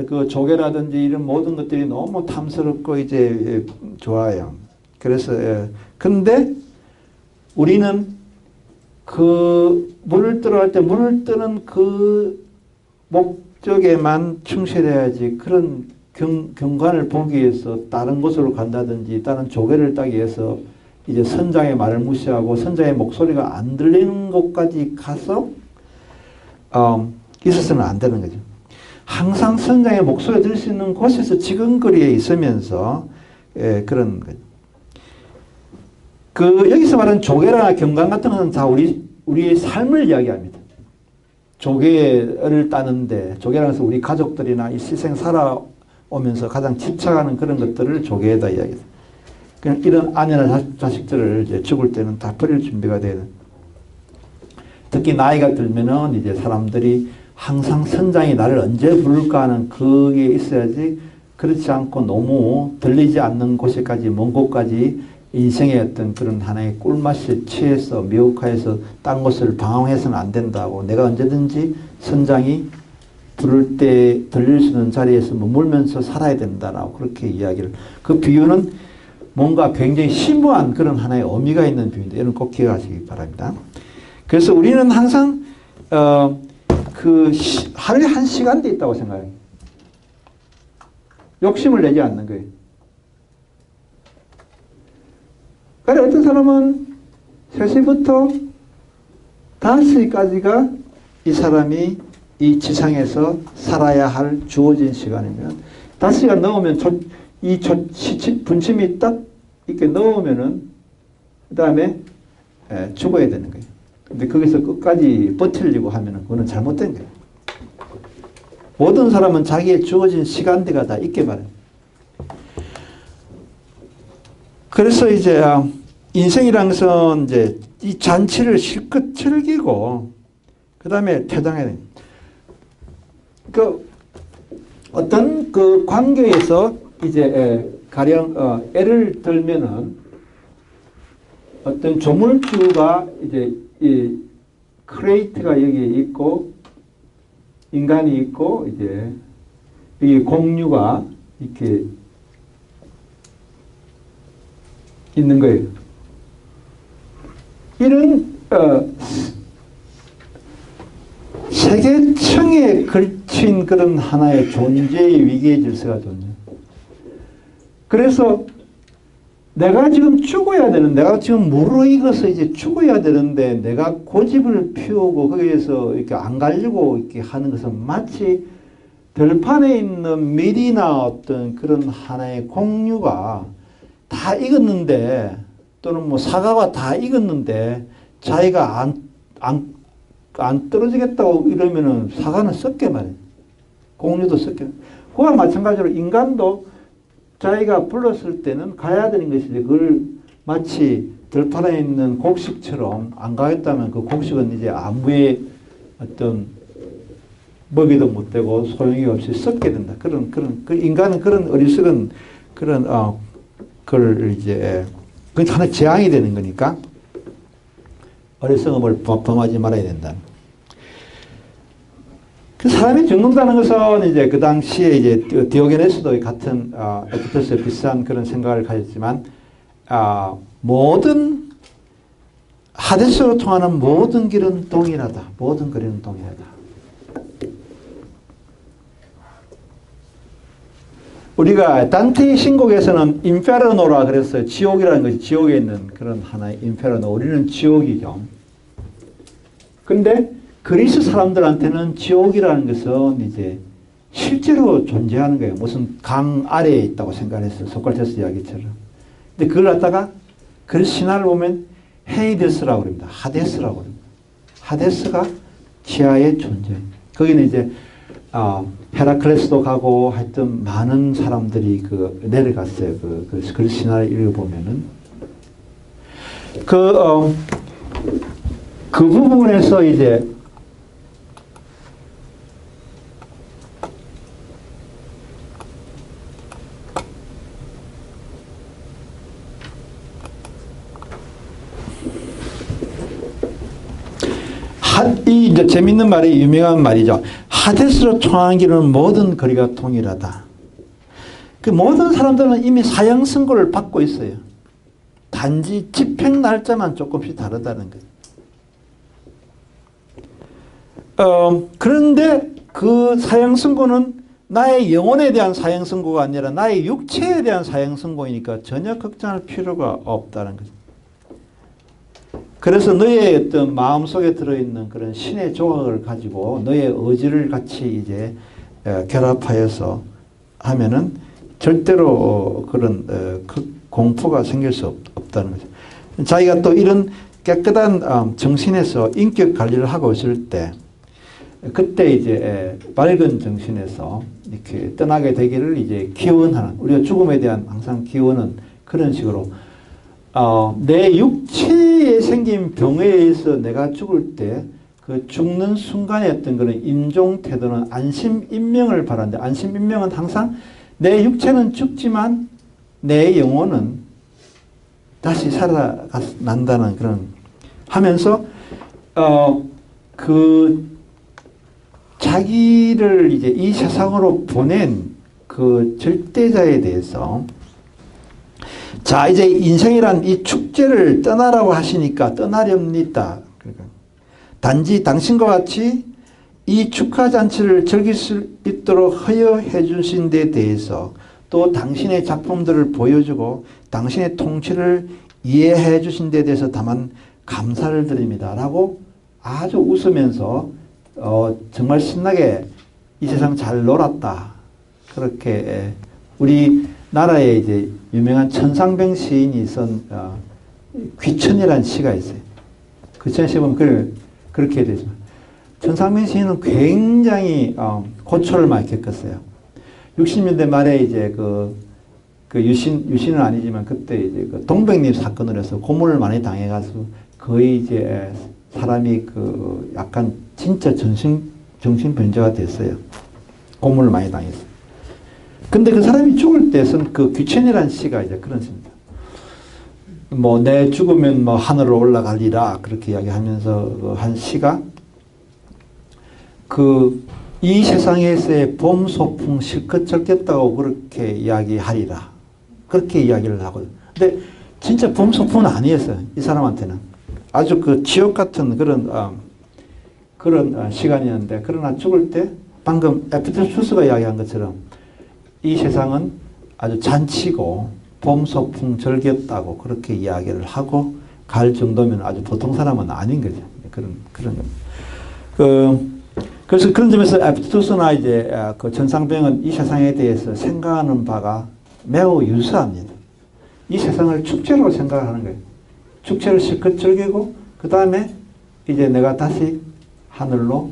그 조개라든지 이런 모든 것들이 너무 탐스럽고 이제 좋아요. 그래서 근데 우리는 그 물을 뜨러 갈 때 물을 뜨는 그 목적에만 충실해야지 그런 경관을 보기 위해서 다른 곳으로 간다든지 다른 조개를 따기 위해서 이제 선장의 말을 무시하고 선장의 목소리가 안 들리는 곳까지 가서 있어서는 안 되는 거죠. 항상 선장의 목소리가 들릴 수 있는 곳에서 지근거리에 있으면서 그런 거죠. 여기서 말하는 조개나 경관 같은 것은 다 우리의 삶을 이야기합니다. 조개를 따는데 조개라는 것은 우리 가족들이나 이 세상 살아오면서 가장 집착하는 그런 것들을 조개에다 이야기합니다. 그냥 이런 아내나 자식들을 이제 죽을 때는 다 버릴 준비가 되는. 특히 나이가 들면은 이제 사람들이 항상 선장이 나를 언제 부를까 하는 그게 있어야지 그렇지 않고 너무 들리지 않는 곳에까지 먼 곳까지 인생의 어떤 그런 하나의 꿀맛에 취해서 미혹하여서 딴 곳을 방황해서는 안 된다고 내가 언제든지 선장이 부를 때 들릴 수 있는 자리에서 머물면서 살아야 된다라고 그렇게 이야기를 그 비유는 뭔가 굉장히 심오한 그런 하나의 의미가 있는 비유인데 이런 꼭 기억하시기 바랍니다. 그래서 우리는 항상 하루에 한 시간도 있다고 생각해요. 욕심을 내지 않는 거예요. 그래 어떤 사람은 3시부터 5시까지가 이 사람이 이 지상에서 살아야 할 주어진 시간이면 5시간 넘으면 이 분침이 딱 이렇게 넣으면은 그 다음에 죽어야 되는 거예요. 근데 거기서 끝까지 버티려고 하면은 그거는 잘못된 거예요. 모든 사람은 자기의 주어진 시간대가 다 있게 바랍니다. 그래서 이제 인생이라는 것은 이제 이 잔치를 실컷 즐기고 그 다음에 퇴장해야 됩니다. 어떤 그 관계에서 이제 가령 예를 들면은 어떤 조물주가 이제 이 크레이트가 여기에 있고 인간이 있고 이제 이 공유가 이렇게 있는 거예요. 이런 세계청에 걸친 그런 하나의 존재의 위기의 질서가 존재. 그래서 내가 지금 죽어야 되는, 내가 지금 무르익어서 이제 죽어야 되는데 내가 고집을 피우고 거기에서 이렇게 안 가려고 이렇게 하는 것은 마치 들판에 있는 밀이나 어떤 그런 하나의 공유가 다 익었는데 또는 뭐 사과가 다 익었는데 자기가 안 떨어지겠다고 이러면은 사과는 썩게 말이에요. 공유도 썩게. 그와 마찬가지로 인간도 자기가 불렀을 때는 가야 되는 것이지 그걸 마치 들판에 있는 곡식처럼 안 가겠다면 그 곡식은 이제 아무의 어떤 먹이도 못 되고 소용이 없이 썩게 된다. 그 인간은 그런 어리석은 그런 그걸 이제 그건 하나 재앙이 되는 거니까 어리석음을 범하지 말아야 된다. 사람이 죽는다는 것은 이제 그 당시에 이제 디오게네스도 같은 에피테스에 비슷한 그런 생각을 가졌지만 모든 하데스로 통하는 모든 길은 동일하다. 모든 거리는 동일하다. 우리가 단테의 신곡에서는 인페르노라 그랬어요. 지옥이라는 것이 지옥에 있는 그런 하나의 인페르노. 우리는 지옥이죠. 근데 그리스 사람들한테는 지옥이라는 것은 이제 실제로 존재하는 거예요. 무슨 강 아래에 있다고 생각했어요. 소크라테스 이야기처럼. 근데 그걸 갖다가 그리스 신화를 보면 헤이데스라고 그럽니다. 하데스라고 그럽니다. 하데스가 지하의 존재. 거기는 이제 헤라클레스도 가고 하여튼 많은 사람들이 내려갔어요. 그리스 신화를 읽어보면은. 그 부분에서 이제 이 이제 재밌는 말이 유명한 말이죠. 하데스로 통하는 길은 모든 거리가 동일하다. 그 모든 사람들은 이미 사형 선고를 받고 있어요. 단지 집행 날짜만 조금씩 다르다는 거예요. 그런데 그 사형 선고는 나의 영혼에 대한 사형 선고가 아니라 나의 육체에 대한 사형 선고이니까 전혀 걱정할 필요가 없다는 거죠. 그래서 너의 어떤 마음속에 들어있는 그런 신의 조각을 가지고 너의 의지를 같이 이제 결합하여서 하면은 절대로 그런 공포가 생길 수 없다는 거죠. 자기가 또 이런 깨끗한 정신에서 인격 관리를 하고 있을 때 그때 이제 밝은 정신에서 이렇게 떠나게 되기를 이제 기원하는, 우리가 죽음에 대한 항상 기원은 그런 식으로 내 육체에 생긴 병에 의해서 내가 죽을 때 그 죽는 순간에 어떤 그런 임종 태도는 안심인명을 바라는데, 안심인명은 항상 내 육체는 죽지만 내 영혼은 다시 살아난다는 그런 하면서 그 자기를 이제 이 세상으로 보낸 그 절대자에 대해서, 자 이제 인생이란 이 축제를 떠나라고 하시니까 떠나렵니다. 그러니까 단지 당신과 같이 이 축하잔치를 즐길 수 있도록 허여해 주신 데 대해서, 또 당신의 작품들을 보여주고 당신의 통치를 이해해 주신 데 대해서 다만 감사를 드립니다 라고 아주 웃으면서 정말 신나게 이 세상 잘 놀았다, 그렇게 우리 나라에 이제 유명한 천상병 시인이 쓴 귀천이라는 시가 있어요. 귀천 시 보면 그렇게 되지만, 천상병 시인은 굉장히 고초를 많이 겪었어요. 60년대 말에 이제 유신은 아니지만 그때 이제 그 동백잎 사건으로 해서 고문을 많이 당해가지고 거의 이제 사람이 약간 진짜 정신병자가 됐어요. 고문을 많이 당했어요. 근데 그 사람이 죽을 때 쓴 그 귀천이라는 시가 이제 그런 시입니다. 뭐 내 죽으면 뭐 하늘로 올라가리라 그렇게 이야기하면서 한 시가 이 세상에서의 봄 소풍 실컷 즐겼다고 그렇게 이야기하리라, 그렇게 이야기를 하거든요. 근데 진짜 봄 소풍은 아니었어요. 이 사람한테는 아주 지옥 같은 그런 시간이었는데, 그러나 죽을 때 방금 에피테투스가 이야기한 것처럼 이 세상은 아주 잔치고 봄 소풍 즐겼다고 그렇게 이야기를 하고 갈 정도면 아주 보통 사람은 아닌 거죠. 그런 그래서 그런 점에서 에피테투스나 이제 그 천상병은 이 세상에 대해서 생각하는 바가 매우 유사합니다. 이 세상을 축제로 생각하는 거예요. 축제를 실컷 즐기고 그 다음에 이제 내가 다시 하늘로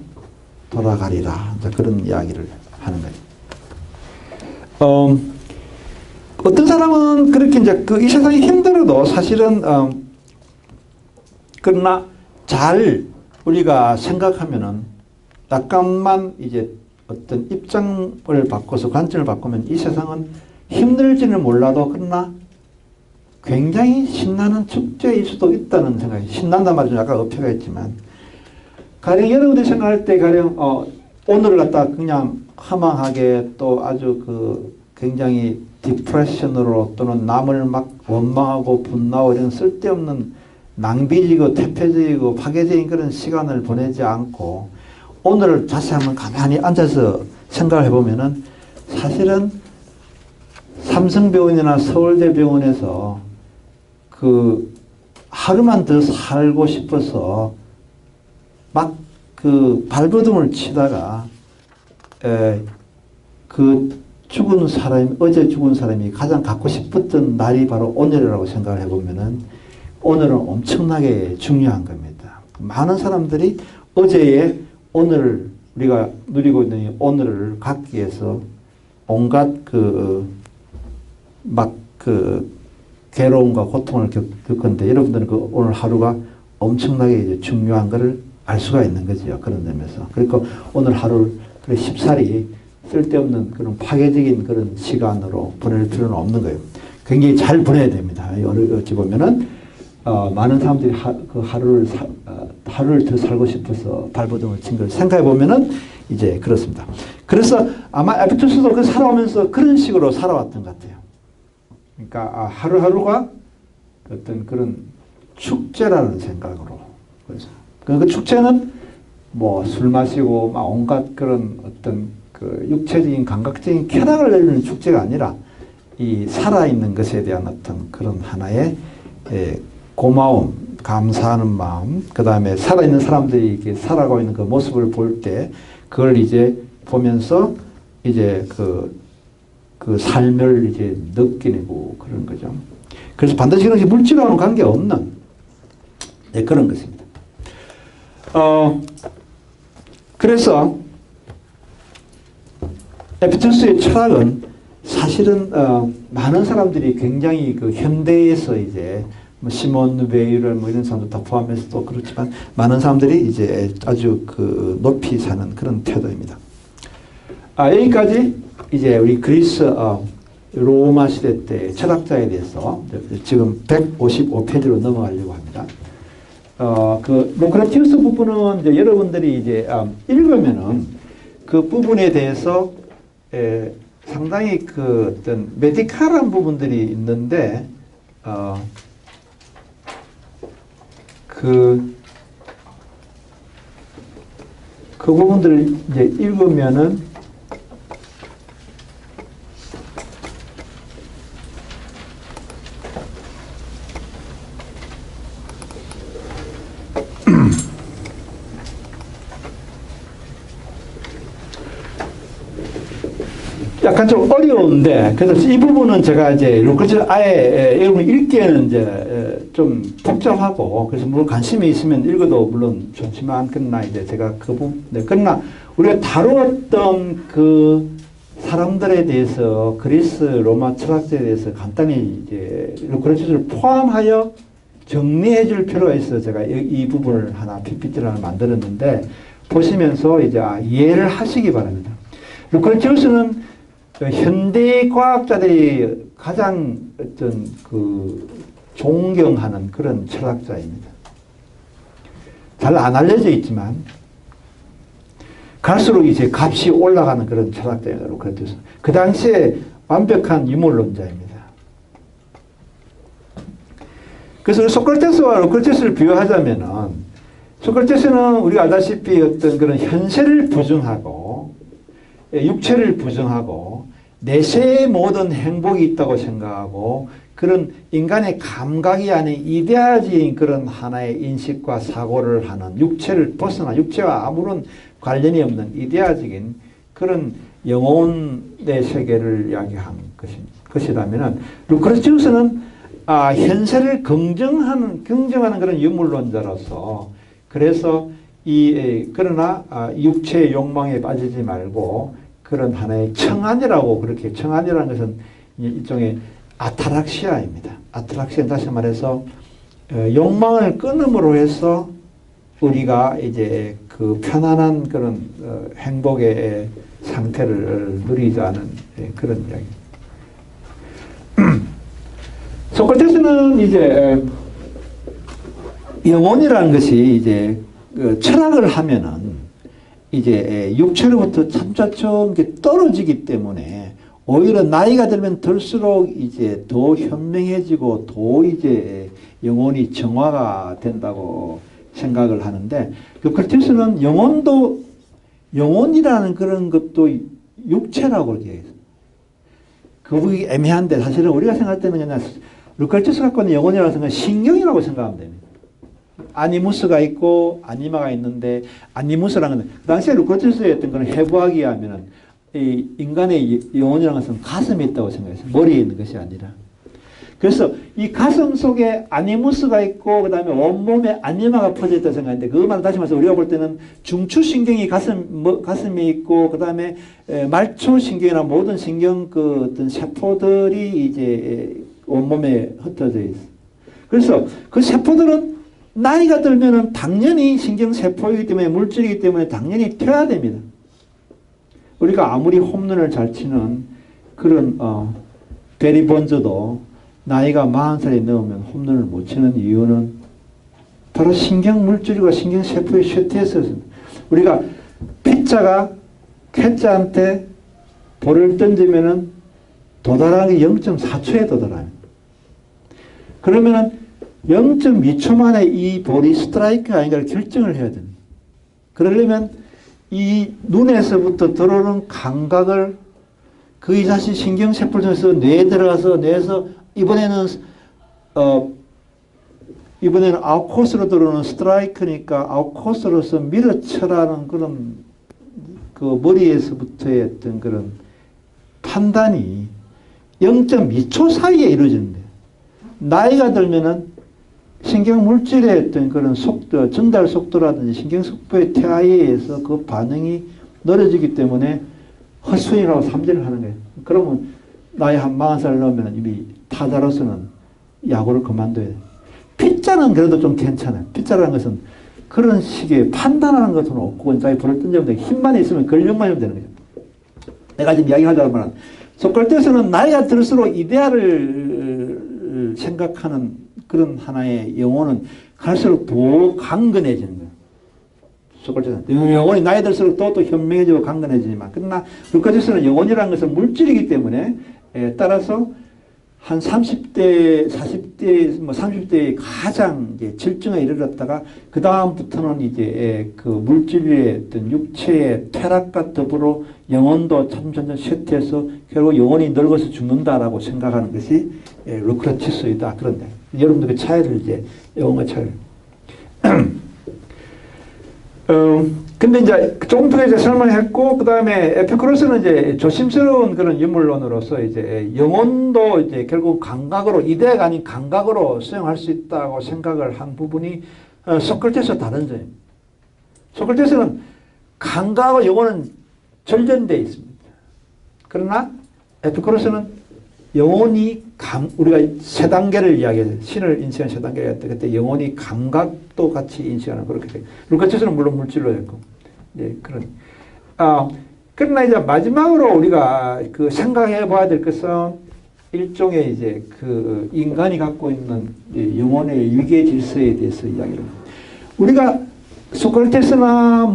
돌아가리라, 이제 그런 이야기를 하는 거예요. 어떤 사람은 그렇게 이제 이 세상이 힘들어도 사실은 그러나 잘 우리가 생각하면은 약간만 이제 어떤 입장을 바꿔서 관점을 바꾸면 이 세상은 힘들지는 몰라도 그러나 굉장히 신나는 축제일 수도 있다는 생각이, 신난단 말이 좀 약간 어폐가 있지만, 가령 여러분들이 생각할 때 가령 오늘을 갖다 그냥 허망하게 또 아주 굉장히 디프레션으로 또는 남을 막 원망하고 분노하고 이런 쓸데없는 낭비지고 퇴폐적이고 파괴적인 그런 시간을 보내지 않고 오늘을 다시 한번 가만히 앉아서 생각을 해보면은 사실은 삼성병원이나 서울대병원에서 하루만 더 살고 싶어서 막 발버둥을 치다가 죽은 사람이, 어제 죽은 사람이 가장 갖고 싶었던 날이 바로 오늘이라고 생각을 해보면은 오늘은 엄청나게 중요한 겁니다. 많은 사람들이 어제의 오늘 우리가 누리고 있는 이 오늘을 갖기 위해서 온갖 괴로움과 고통을 겪는데 여러분들은 오늘 하루가 엄청나게 이제 중요한 것을 알 수가 있는 거죠. 그런 점에서. 그러니까 오늘 하루를 쉽사리 쓸데없는 그런 파괴적인 그런 시간으로 보낼 필요는 없는 거예요. 굉장히 잘 보내야 됩니다. 어찌 보면은, 많은 사람들이 하루를 더 살고 싶어서 발버둥을 친 걸 생각해 보면은 이제 그렇습니다. 그래서 아마 에피투스도 살아오면서 그런 식으로 살아왔던 것 같아요. 그러니까 하루하루가 어떤 그런 축제라는 생각으로. 그래서 그 축제는 뭐 술 마시고 막 온갖 그런 어떤 육체적인 감각적인 쾌락을 내리는 축제가 아니라 이 살아있는 것에 대한 어떤 그런 하나의 고마움, 감사하는 마음, 그 다음에 살아있는 사람들이 이렇게 살아가고 있는 그 모습을 볼 때 그걸 이제 보면서 이제 그 삶을 이제 느끼고 그런 거죠. 그래서 반드시 그런 물질하고는 관계없는 그런 것입니다. 그래서 에피투스의 철학은 사실은 많은 사람들이 굉장히 현대에서 이제 시몬 베일을 이런 사람도 다 포함해서도 그렇지만 많은 사람들이 이제 아주 높이 사는 그런 태도입니다. 여기까지 이제 우리 그리스 로마 시대 때 철학자에 대해서 지금 155페이지로 넘어가려고 합니다. 루크레티우스 부분은 이제 여러분들이 이제 읽으면은 그 부분에 대해서 상당히 어떤 메디칼한 부분들이 있는데 그 부분들을 이제 읽으면은 약간 좀 어려운데, 그래서 이 부분은 제가 이제 루크레티우스 아예 여러분 읽기에는 이제 좀 복잡하고, 그래서 물론 관심이 있으면 읽어도 물론 좋지만, 그러나 이제 제가 그러나 우리가 다루었던 그 사람들에 대해서 그리스 로마 철학자에 대해서 간단히 이제 루크레티우스를 포함하여 정리해 줄 필요가 있어서 제가 이 부분을 하나 PPT를 하나 만들었는데, 보시면서 이제 이해를 하시기 바랍니다. 루크레티우스는 현대 과학자들이 가장 어떤 존경하는 그런 철학자입니다. 잘 안 알려져 있지만 갈수록 이제 값이 올라가는 그런 철학자예요. 루크레티우스. 그 당시에 완벽한 유물론자입니다. 그래서 소크라테스와 루크레티우스를 비교하자면은 소크라테스는 우리가 알다시피 어떤 그런 현세를 부정하고 육체를 부정하고 내세의 모든 행복이 있다고 생각하고 그런 인간의 감각이 아닌 이데아적인 그런 하나의 인식과 사고를 하는 육체를 벗어나 육체와 아무런 관련이 없는 이데아적인 그런 영혼의 세계를 이야기한 것이라면 루크레티우스는 현세를 긍정하는 그런 유물론자로서 그래서 그러나 육체의 욕망에 빠지지 말고 그런 하나의 청안이라고 그렇게 청안이라는 것은 일종의 아타락시아입니다. 아타락시아 다시 말해서 욕망을 끊음으로 해서 우리가 이제 그 편안한 그런 행복의 상태를 누리자는 그런 이야기. 소크라테스는 이제 영혼이라는 것이 이제 철학을 하면은 이제 육체로부터 점차점 떨어지기 때문에 오히려 나이가 들면 들수록 이제 더 현명해지고 더 이제 영혼이 정화가 된다고 생각을 하는데, 소크라테스는 영혼이라는 그런 것도 육체라고 얘기해요. 그게 애매한데 사실은 우리가 생각할 때는 그냥 루칼투스 갖고 있는 영혼이라고 생각하면 신경이라고 생각하면 됩니다. 아니무스가 있고 아니마가 있는데, 아니무스라는 건 그 당시에 루칼투스의 어떤 그런 해부학에 하면은 이 인간의 영혼이라는 것은 가슴에 있다고 생각했어요. 머리에 있는 것이 아니라. 그래서 이 가슴 속에 아니무스가 있고 그 다음에 온몸에 아니마가 퍼져 있다고 생각하는데, 그 말은 다시 말해서 우리가 볼 때는 중추신경이 가슴에 있고 그 다음에 말초신경이나 모든 신경 그 어떤 세포들이 이제 온몸에 흩어져 있어요. 그래서 그 세포들은 나이가 들면은 당연히 신경세포이기 때문에 물질이기 때문에 당연히 튀어야 됩니다. 우리가 아무리 홈런을 잘 치는 그런 베리 본즈도 나이가 40살이 넘으면 홈런을 못 치는 이유는 바로 신경물질과 신경세포의 쇠퇴에서 우리가 피자가 캐자한테 볼을 던지면은 도달하는 게 0.4초에 도달해요. 그러면은 0.2초 만에 이 볼이 스트라이크가 아닌가를 결정을 해야 됩니다. 그러려면 이 눈에서부터 들어오는 감각을 그 자신 신경세포를 통해서 뇌에 들어가서 뇌에서 이번에는 아웃코스로 들어오는 스트라이크니까 아웃코스로서 밀어쳐라는 그런 그 머리에서부터의 어떤 그런 판단이 0.2초 사이에 이루어지는데, 나이가 들면은 신경물질의 어떤 그런 속도, 전달 속도라든지 신경속도의 퇴화에 의해서 그 반응이 늘어지기 때문에 헛스윙이라고 삼진을 하는 거예요. 그러면 나이 한 40살 넘으면 이미 타자로서는 야구를 그만둬야 돼요. 피자는 그래도 좀 괜찮아요. 피자라는 것은 그런 식의 판단하는 것은 없고 자기 볼을 던지면 되고 힘만 있으면 근력만 하면 되는 거죠. 내가 지금 이야기하자면 소크라테스는 나이가 들수록 이데아를 생각하는 그런 하나의 영혼은 갈수록 더 강건해지는 거예요. 소크라테스는 영혼이 나이 들수록 또 현명해지고 강건해지지만, 그러나 루카테스는 영혼이라는 것은 물질이기 때문에 따라서 한 30대, 40대, 30대에 가장 이제 질증에 이르렀다가 그 다음부터는 이제 그 물질의 어떤 육체의 퇴락과 더불어 영혼도 점점 쇠퇴해서 결국 영혼이 늙어서 죽는다라고 생각하는 것이 루크라티스이다. 그런데 여러분들 그 차이를 이제 영혼의 차이를. 근데 이제 조금 전에 이제 설명했고, 그 다음에 에피쿠로스는 이제 조심스러운 그런 인물론으로서 이제 영혼도 이제 결국 감각으로, 이데아가 아닌 감각으로 수용할 수 있다고 생각을 한 부분이 소크라테스와 다른 점입니다. 소크라테스는 감각과 영혼은 절전되어 있습니다. 그러나 에피쿠로스는 영혼이 우리가 세 단계를 이야기해요. 신을 인식한 세 단계가 있다. 그때 영혼이 감각도 같이 인식하는 그렇게 돼요. 루카테스는 물론 물질로 했고, 그런. 그러나 이제 마지막으로 우리가 그 생각해 봐야 될 것은 일종의 이제 그 인간이 갖고 있는 영혼의 위계 질서에 대해서 이야기를 합니다. 우리가 소크라테스나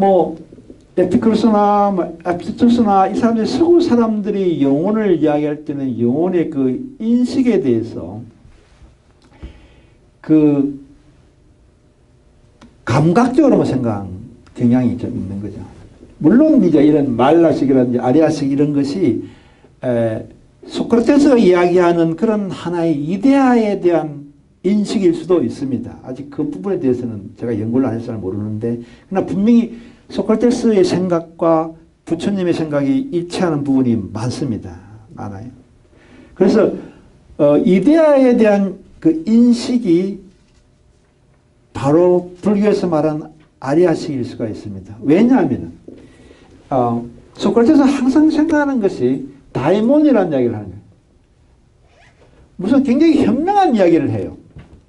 에피쿠로스나 아피스토스나 이 사람들이 서구 사람들이 영혼을 이야기할 때는 영혼의 그 인식에 대해서 그 감각적으로만 생각하는 경향이 좀 있는 거죠. 물론 이제 이런 말라식이라든지 아리아식 이런 것이 소크라테스가 이야기하는 그런 하나의 이데아에 대한 인식일 수도 있습니다. 아직 그 부분에 대해서는 제가 연구를 안 해서 잘 모르는데, 그러나 분명히 소크라테스의 생각과 부처님의 생각이 일치하는 부분이 많습니다. 많아요. 그래서 이데아에 대한 그 인식이 바로 불교에서 말하는 아리아식일 수가 있습니다. 왜냐하면 소크라테스는 항상 생각하는 것이 다이몬이라는 이야기를 하는 거예요. 무슨 굉장히 현명한 이야기를 해요.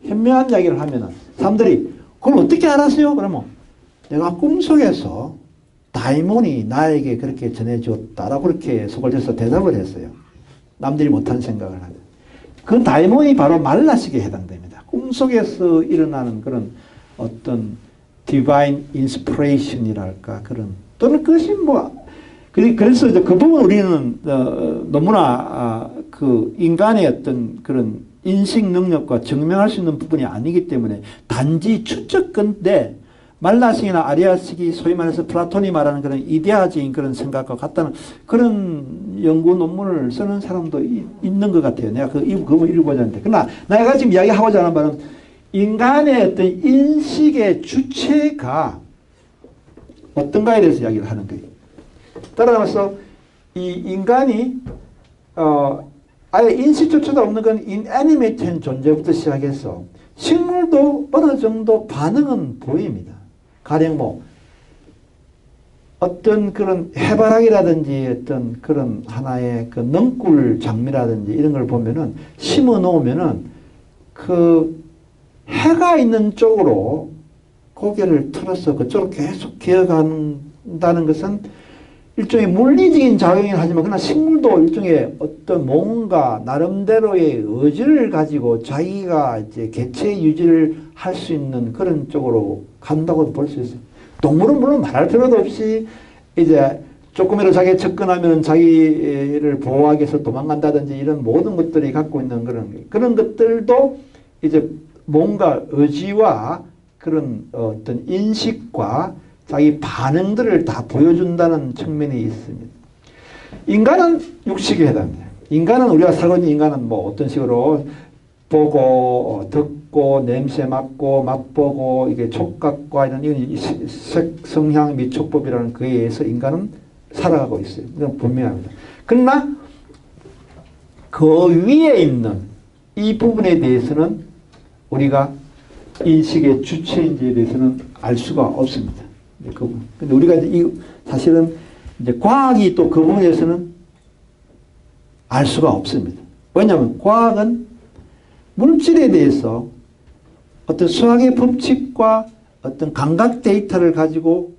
현명한 이야기를 하면은 사람들이 그걸 어떻게 알았어요? 그러면 내가 꿈속에서 다이몬이 나에게 그렇게 전해줬다라고 그렇게 소크라테스가 대답을 했어요. 남들이 못하는 생각을 하면. 그 다이몬이 바로 말라식에 해당됩니다. 꿈속에서 일어나는 그런 어떤 디바인 인스피레이션이랄까 그런 또는 그것이 뭐 그래서 이제 그 부분 우리는 너무나 그 인간의 어떤 그런 인식 능력과 증명할 수 있는 부분이 아니기 때문에 단지 추측건데 말라식이나 아리아식이 소위 말해서 플라톤이 말하는 그런 이데아적인 그런 생각과 같다는 그런 연구 논문을 쓰는 사람도 있는 것 같아요. 내가 그 부분 읽어보자 하는데. 그러나 내가 지금 이야기하고자 하는 바는 인간의 어떤 인식의 주체가 어떤가에 대해서 이야기를 하는 거예요. 따라서 이 인간이 아예 인식조차도 없는 건 인애니메이트한 존재부터 시작해서 식물도 어느 정도 반응은 보입니다. 가령 뭐 어떤 그런 해바라기라든지 어떤 그런 하나의 그 넝굴 장미라든지 이런 걸 보면은 심어 놓으면은 그 해가 있는 쪽으로 고개를 틀어서 그쪽으로 계속 기어간다는 것은 일종의 물리적인 작용이긴 하지만 그러나 식물도 일종의 어떤 뭔가 나름대로의 의지를 가지고 자기가 이제 개체 유지를 할 수 있는 그런 쪽으로 간다고도 볼 수 있어요. 동물은 물론 말할 필요도 없이 이제 조금이라도 자기가 접근하면 자기를 보호하기 위해서 도망간다든지 이런 모든 것들이 갖고 있는 그런 것들도 이제 뭔가 의지와 그런 어떤 인식과 자기 반응들을 다 보여준다는 측면이 있습니다. 인간은 육식에 해당돼요. 인간은 우리가 살고 있는 인간은 뭐 어떤 식으로 보고 듣고 냄새 맡고 맛보고 이게 촉각과 이런 색, 성향, 미촉법이라는 그에 의해서 인간은 살아가고 있어요. 이건 분명합니다. 그러나 그 위에 있는 이 부분에 대해서는 우리가 인식의 주체인지에 대해서는 알 수가 없습니다. 근데 우리가 사실은 이제 과학이 또 그 부분에서는 알 수가 없습니다. 왜냐하면 과학은 물질에 대해서 어떤 수학의 법칙과 어떤 감각 데이터를 가지고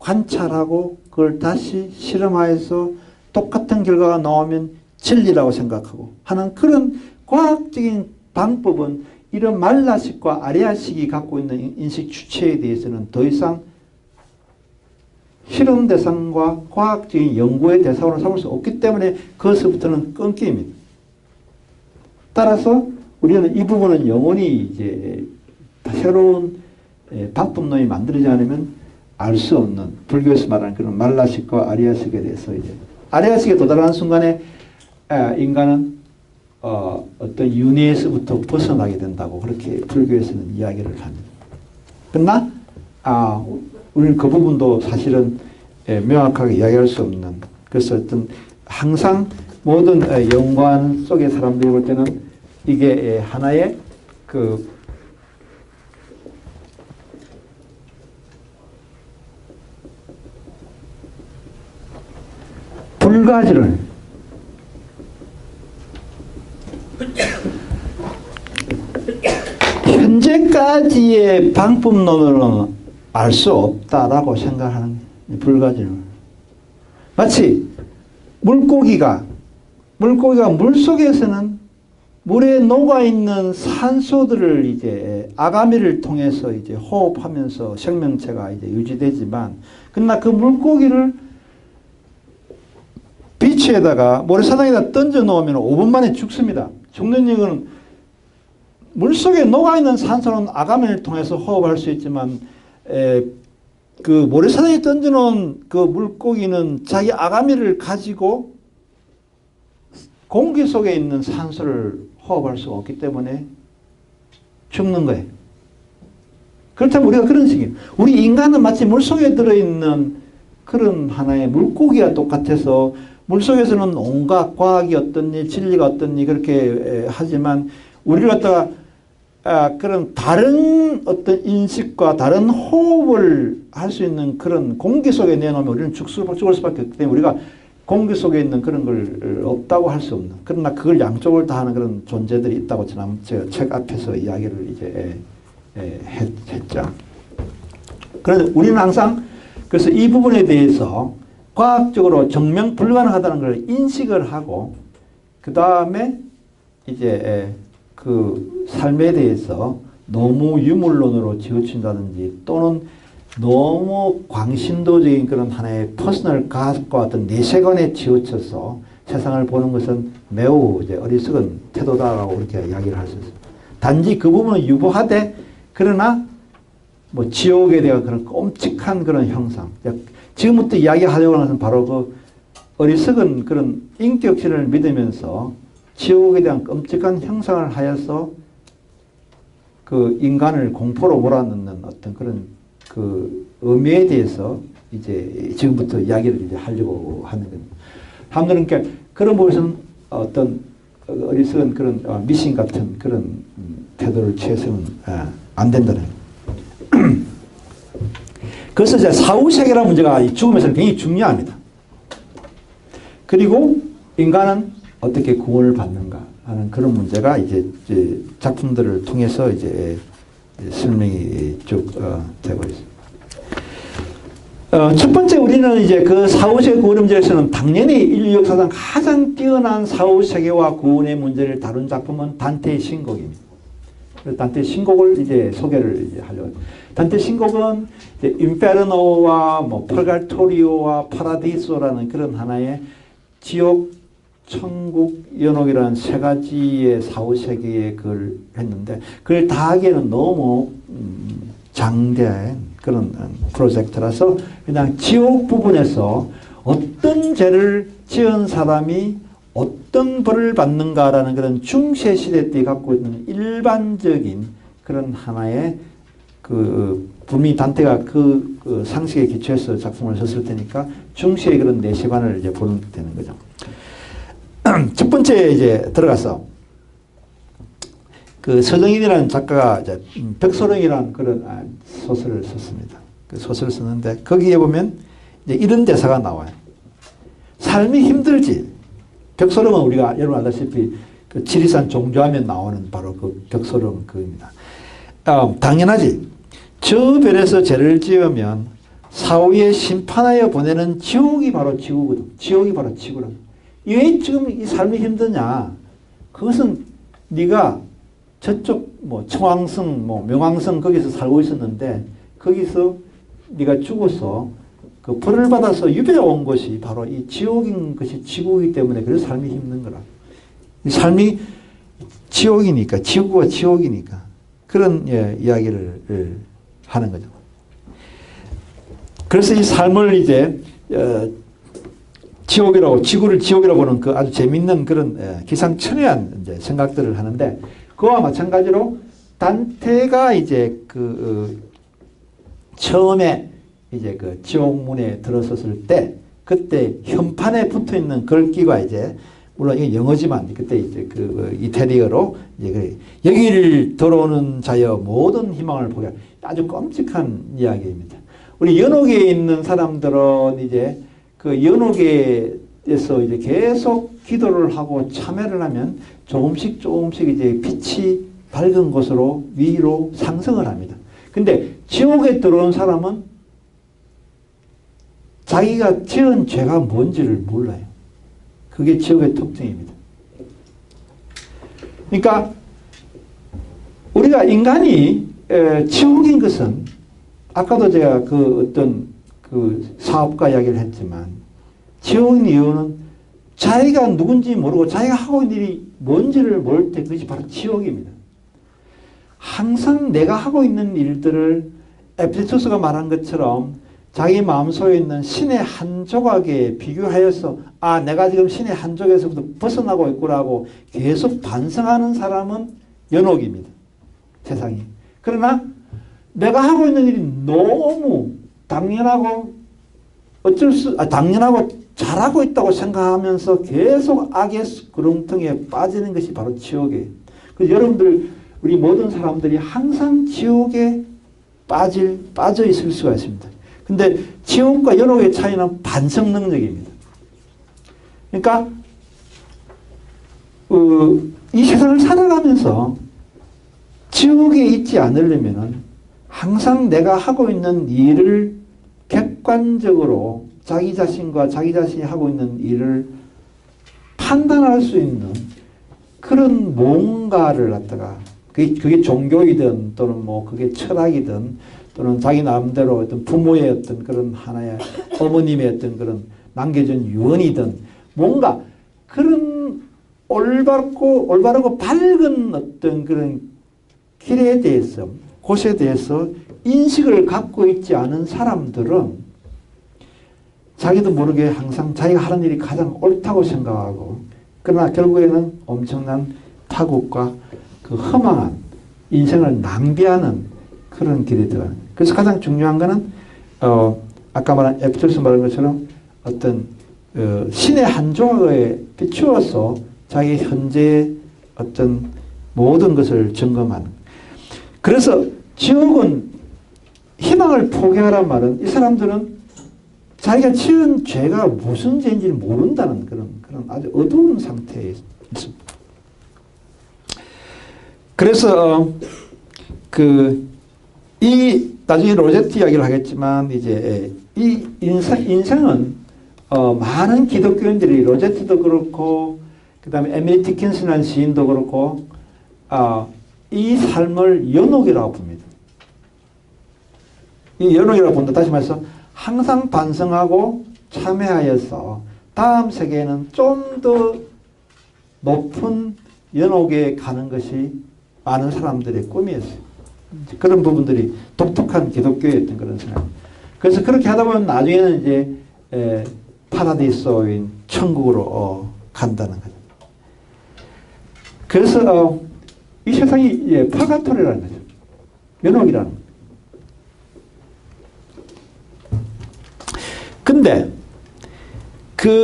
관찰하고 그걸 다시 실험하여서 똑같은 결과가 나오면 진리라고 생각하고 하는 그런 과학적인 방법은 이런 말라식과 아레아식이 갖고 있는 인식 주체에 대해서는 더 이상 실험 대상과 과학적인 연구의 대상으로 삼을 수 없기 때문에 그것부터는 끊깁니다. 따라서 우리는 이 부분은 영원히 이제 새로운 방법론이 만들어지지 않으면 알 수 없는 불교에서 말하는 그런 말라식과 아리아식에 대해서 이제 아리아식에 도달하는 순간에 인간은 어떤 윤회에서부터 벗어나게 된다고 그렇게 불교에서는 이야기를 합니다. 그러나 우리는 그 부분도 사실은 명확하게 이야기할 수 없는 그래서 어떤 항상 모든 연구하는 속의 사람들이 볼 때는 이게 하나의 그 불가지를 현재까지의 방법론으로는 알 수 없다라고 생각하는 불가지를 마치 물고기가 물속에서는 물에 녹아있는 산소들을 이제 아가미를 통해서 이제 호흡하면서 생명체가 이제 유지되지만 그러나 그 물고기를 비치에다가 모래사장에다 던져 놓으면 5분 만에 죽습니다. 죽는 이유는 물속에 녹아있는 산소는 아가미를 통해서 호흡할 수 있지만 그 모래사장에 던져 놓은 그 물고기는 자기 아가미를 가지고 공기 속에 있는 산소를 호흡할 수가 없기 때문에 죽는 거예요. 그렇다면 우리가 그런 식이에요. 우리 인간은 마치 물속에 들어있는 그런 하나의 물고기와 똑같아서 물속에서는 온갖 과학이 어떻니 진리가 어떻니 그렇게 하지만 우리를 갖다가 그런 다른 어떤 인식과 다른 호흡을 할 수 있는 그런 공기 속에 내놓으면 우리는 죽을 수밖에 없기 때문에 우리가 공기 속에 있는 그런 걸 없다고 할 수 없는 그러나 그걸 양쪽을 다 하는 그런 존재들이 있다고 지난 제가 책 앞에서 이야기를 이제 했죠. 그런데 우리는 항상 그래서 이 부분에 대해서 과학적으로 증명 불가능하다는 걸 인식을 하고 그 다음에 이제 그 삶에 대해서 너무 유물론으로 지어친다든지 또는 너무 광신도적인 그런 하나의 퍼스널 가스과 어떤 내세관에 치우쳐서 세상을 보는 것은 매우 이제 어리석은 태도다라고 그렇게 이야기를 할 수 있습니다. 단지 그 부분은 유보하되 그러나 뭐 지옥에 대한 그런 끔찍한 그런 형상. 지금부터 이야기하려고 하는 것은 바로 그 어리석은 그런 인격신을 믿으면서 지옥에 대한 끔찍한 형상을 하여서 그 인간을 공포로 몰아넣는 어떤 그런 그 의미에 대해서 이제 지금부터 이야기를 이제 하려고 하는 겁니다. 사람들은 그러니까 그런 부분에서는 어떤 어리석은 그런 미신 같은 그런 태도를 취해서는 안 된다는 거예요. 그래서 이제 사후세계라는 문제가 이 죽음에서는 굉장히 중요합니다. 그리고 인간은 어떻게 구원을 받는가 하는 그런 문제가 이제 작품들을 통해서 이제 설명이 쭉 되고 있습니다. 첫 번째 우리는 이제 그 사후세계 구원 문제에서는 당연히 인류 역사상 가장 뛰어난 사후세계와 구원의 문제를 다룬 작품은 단테의 신곡입니다. 단테의 신곡을 이제 소개를 이제 하려고. 단테 신곡은 이제 인페르노와 뭐 펄가토리오와 파라디소라는 그런 하나의 지옥, 천국, 연옥이라는 세 가지의 사후세계의 글 했는데 그걸 다 하기에는 너무 장대한 그런 프로젝트라서 그냥 지옥 부분에서 어떤 죄를 지은 사람이 어떤 벌을 받는가라는 그런 중세시대 때 갖고 있는 일반적인 그런 하나의 분명히 단테가 그 상식에 기초해서 작품을 썼을 테니까 중세의 그런 내시관을 이제 보는 되는 거죠. 첫 번째 이제 들어가서 그 서정인이라는 작가가 이제 벽소령이라는 그런 소설을 썼습니다. 그 소설을 썼는데 거기에 보면 이제 이런 대사가 나와요. 삶이 힘들지. 벽소령은 우리가 여러분 알다시피 그 지리산 종조하면 나오는 바로 그 벽소령 그입니다. 당연하지. 저 별에서 죄를 지으면 사후에 심판하여 보내는 지옥이 바로 지구거든. 지옥이 바로 지구라. 왜 지금 이 삶이 힘드냐? 그것은 네가 저쪽 뭐 청왕성, 뭐 명왕성 거기서 살고 있었는데 거기서 네가 죽어서 그 벌을 받아서 유배해 온 것이 바로 이 지옥인 것이 지구이기 때문에 그래서 삶이 힘든 거라. 이 삶이 지옥이니까 지구가 지옥이니까 그런 이야기를 하는 거죠. 그래서 이 삶을 이제 지옥이라고 지구를 지옥이라고 보는 그 아주 재밌는 그런 기상천외한 이제 생각들을 하는데 그와 마찬가지로 단테가 이제 처음에 이제 그 지옥문에 들어섰을 때 그때 현판에 붙어 있는 글귀가 이제 물론 이게 영어지만 그때 이제 이태리어로 이제 여기를 들어오는 자여 모든 희망을 보게 아주 끔찍한 이야기입니다. 우리 연옥에 있는 사람들은 이제 그 연옥에서 이제 계속 기도를 하고 참회를 하면 조금씩 이제 빛이 밝은 곳으로 위로 상승을 합니다. 근데 지옥에 들어온 사람은 자기가 지은 죄가 뭔지를 몰라요. 그게 지옥의 특징입니다. 그러니까 우리가 인간이 지옥인 것은 아까도 제가 그 어떤 그 사업가 이야기를 했지만 지옥인 이유는 자기가 누군지 모르고 자기가 하고 있는 일이 뭔지를 모를 때 그것이 바로 지옥입니다. 항상 내가 하고 있는 일들을 에피소스가 말한 것처럼 자기 마음속에 있는 신의 한 조각에 비교하여서 아 내가 지금 신의 한 조각에서부터 벗어나고 있구나고 계속 반성하는 사람은 연옥입니다. 세상이. 그러나 내가 하고 있는 일이 너무 당연하고 당연하고 잘하고 있다고 생각하면서 계속 악의 구렁텅이에 빠지는 것이 바로 지옥이에요. 그래서 여러분들 우리 모든 사람들이 항상 지옥에 빠져 있을 수가 있습니다. 근데 지옥과 연옥의 차이는 반성 능력입니다. 그러니까 이 세상을 살아가면서 지옥에 있지 않으려면 항상 내가 하고 있는 일을 객관적으로 자기 자신과 자기 자신이 하고 있는 일을 판단할 수 있는 그런 뭔가를 갖다가 그게 종교이든 또는 뭐 그게 철학이든 또는 자기 나름대로 어떤 부모의 어떤 그런 하나의 어머님의 어떤 그런 남겨준 유언이든 뭔가 그런 올바르고 밝은 어떤 그런 길에 대해서 곳에 대해서 인식을 갖고 있지 않은 사람들은 자기도 모르게 항상 자기가 하는 일이 가장 옳다고 생각하고 그러나 결국에는 엄청난 파국과 그 허망한 인생을 낭비하는 그런 길이 들어가는 거예요. 그래서 가장 중요한 거는 아까 말한 에피소드에서 말한 것처럼 어떤 신의 한 조각에 비추어서 자기 현재의 어떤 모든 것을 점검하는. 그래서 지옥은 희망을 포기하란 말은 이 사람들은 자기가 지은 죄가 무슨 죄인지 모른다는 그런 아주 어두운 상태에 있습니다. 그래서 나중에 로제트 이야기를 하겠지만 이제 이 인생은 많은 기독교인들이 로제트도 그렇고 그 다음에 에밀리 디킨슨이라는 시인도 그렇고 이 삶을 연옥이라고 봅니다. 이 연옥이라고 본다. 다시 말해서 항상 반성하고 참회하여서 다음 세계에는 좀 더 높은 연옥에 가는 것이 많은 사람들의 꿈이었어요. 그런 부분들이 독특한 기독교였던 그런 생각. 그래서 그렇게 하다 보면 나중에는 이제 파라디소인 천국으로 간다는 거죠. 그래서 이 세상이 파가토리라는 거죠. 연옥이라는 거죠. 근데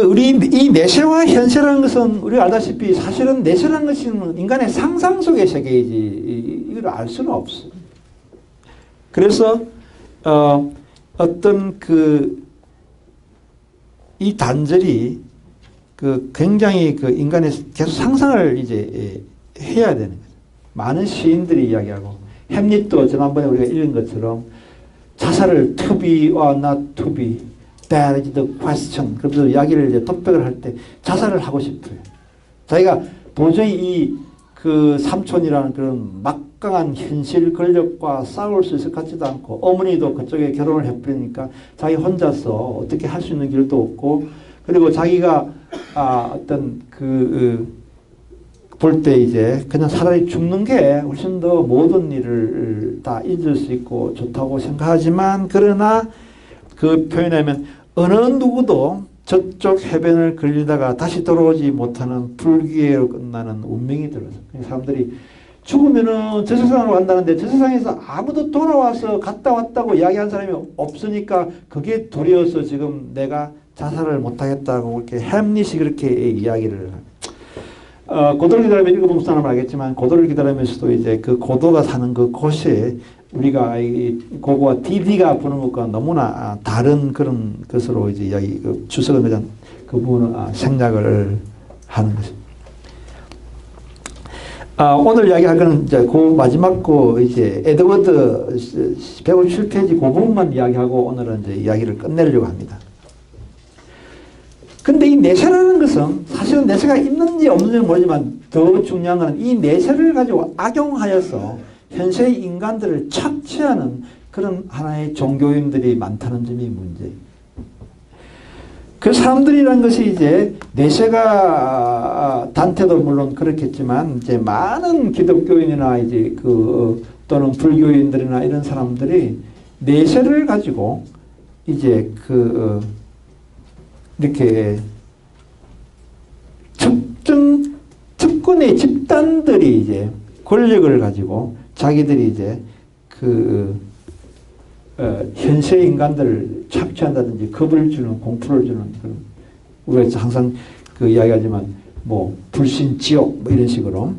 우리 이 내세와 현세라는 것은 우리가 알다시피 사실은 내세라는 것은 인간의 상상 속의 세계이지 이걸 알 수는 없어. 그래서 어떤 이 단절이 굉장히 인간의 계속 상상을 이제 해야 되는 거죠. 많은 시인들이 이야기하고 햄릿도 지난번에 우리가 읽은 것처럼 자살을 to be or not to be that is the question. 그래서 이야기를 이제 독백을 할 때 자살을 하고 싶어요. 자기가 도저히 삼촌이라는 그런 막강한 현실 권력과 싸울 수 있을 것 같지도 않고 어머니도 그쪽에 결혼을 해버리니까 자기 혼자서 어떻게 할 수 있는 길도 없고 그리고 자기가 어떤 볼 때 이제 그냥 차라리 죽는 게 훨씬 더 모든 일을 다 잊을 수 있고 좋다고 생각하지만 그러나 그 표현하면 어느 누구도 저쪽 해변을 걸리다가 다시 돌아오지 못하는 불기회로 끝나는 운명이 들어서 사람들이 죽으면은 저 세상으로 간다는데 저 세상에서 아무도 돌아와서 갔다 왔다고 이야기한 사람이 없으니까 그게 두려워서 지금 내가 자살을 못하겠다고 이렇게 햄릿이 그렇게 이야기를 고도를 기다리며 읽어보면 사람은 알겠지만 고도를 기다리면서도 이제 그 고도가 사는 그 곳에 우리가 이 고고와 디디가 부는 것과 너무나 다른 그런 것으로 이제 이야기 주석을 매장 그 부분은 생략을 하는 것입니다. 오늘 이야기할 거는 이제 그 마지막 이제 에드워드 157페이지 그 부분만 이야기하고 오늘은 이제 이야기를 끝내려고 합니다. 근데 이 내세라는 것은 사실은 내세가 있는지 없는지는 모르지만 더 중요한 것은 이 내세를 가지고 악용하여서 현세의 인간들을 착취하는 그런 하나의 종교인들이 많다는 점이 문제예요. 그 사람들이란 것이 이제 내세가 단테도 물론 그렇겠지만 이제 많은 기독교인이나 이제 또는 불교인들이나 이런 사람들이 내세를 가지고 이제 이렇게 특권의 집단들이 이제 권력을 가지고 자기들이 이제 현세 인간들을 착취한다든지 겁을 주는 공포를 주는 그런 우리가 항상 이야기하지만 뭐 불신 지옥 뭐 이런 식으로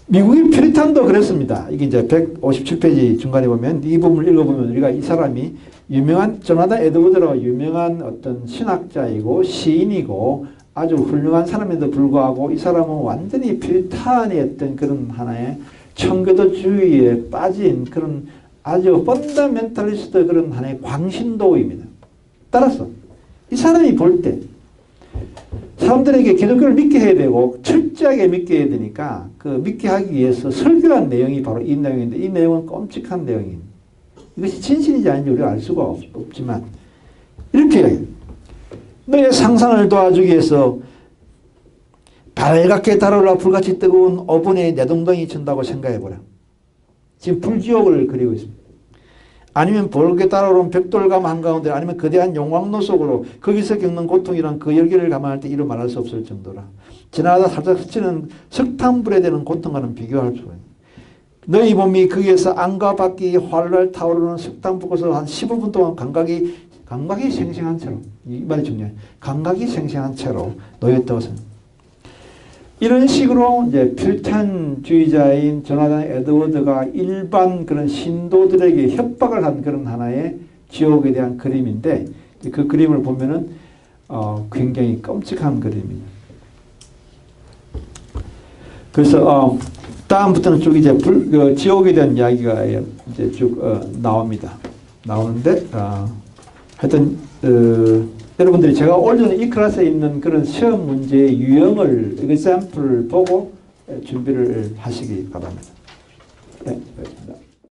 미국의 퓨리탄도 그랬습니다. 이게 이제 157페이지 중간에 보면 이 부분을 읽어보면 우리가 이 사람이 유명한 조나단 에드워드라고 유명한 어떤 신학자이고 시인이고 아주 훌륭한 사람에도 불구하고 이 사람은 완전히 퓨리탄의 어떤 그런 하나의 청교도주의에 빠진 그런 아주 펀더멘탈리스트 그런 하나의 광신도입니다. 따라서 이 사람이 볼 때 사람들에게 기독교를 믿게 해야 되고 철저하게 믿게 해야 되니까 그 믿게 하기 위해서 설교한 내용이 바로 이 내용인데 이 내용은 끔찍한 내용입니다. 이것이 진실인지 아닌지 우리가 알 수가 없지만 이렇게 너의 상상을 도와주기 위해서 발갛게 달아올라 불같이 뜨거운 오븐에 내동댕이 친다고 생각해보라. 지금 불지옥을 그리고 있습니다. 아니면 볼게 달아오른 벽돌감 한가운데 아니면 거대한 용광로 속으로 거기서 겪는 고통이란 그 열기를 감안할 때 이루 말할 수 없을 정도라. 지나가다 살짝 스치는 석탄불에 대는 고통과는 비교할 수가 있다. 너희 몸이 거기에서 안과 밖이 활활 타오르는 석탄불에서 한 15분 동안 감각이 생생한 채로 이 말이 중요해요. 감각이 생생한 채로 놓였다고 생각합니다. 이런 식으로 이제 퓨리탄주의자인 조나단 에드워드가 일반 그런 신도들에게 협박을 한 그런 하나의 지옥에 대한 그림인데 그 그림을 보면은 굉장히 끔찍한 그림입니다. 그래서 다음부터는 쭉 이제 지옥에 대한 이야기가 이제 쭉 나옵니다. 나오는데 하여튼 여러분들이 제가 올려놓은 이 클래스에 있는 그런 시험 문제의 유형을 example을 보고 준비를 하시기 바랍니다. 네, 알겠습니다.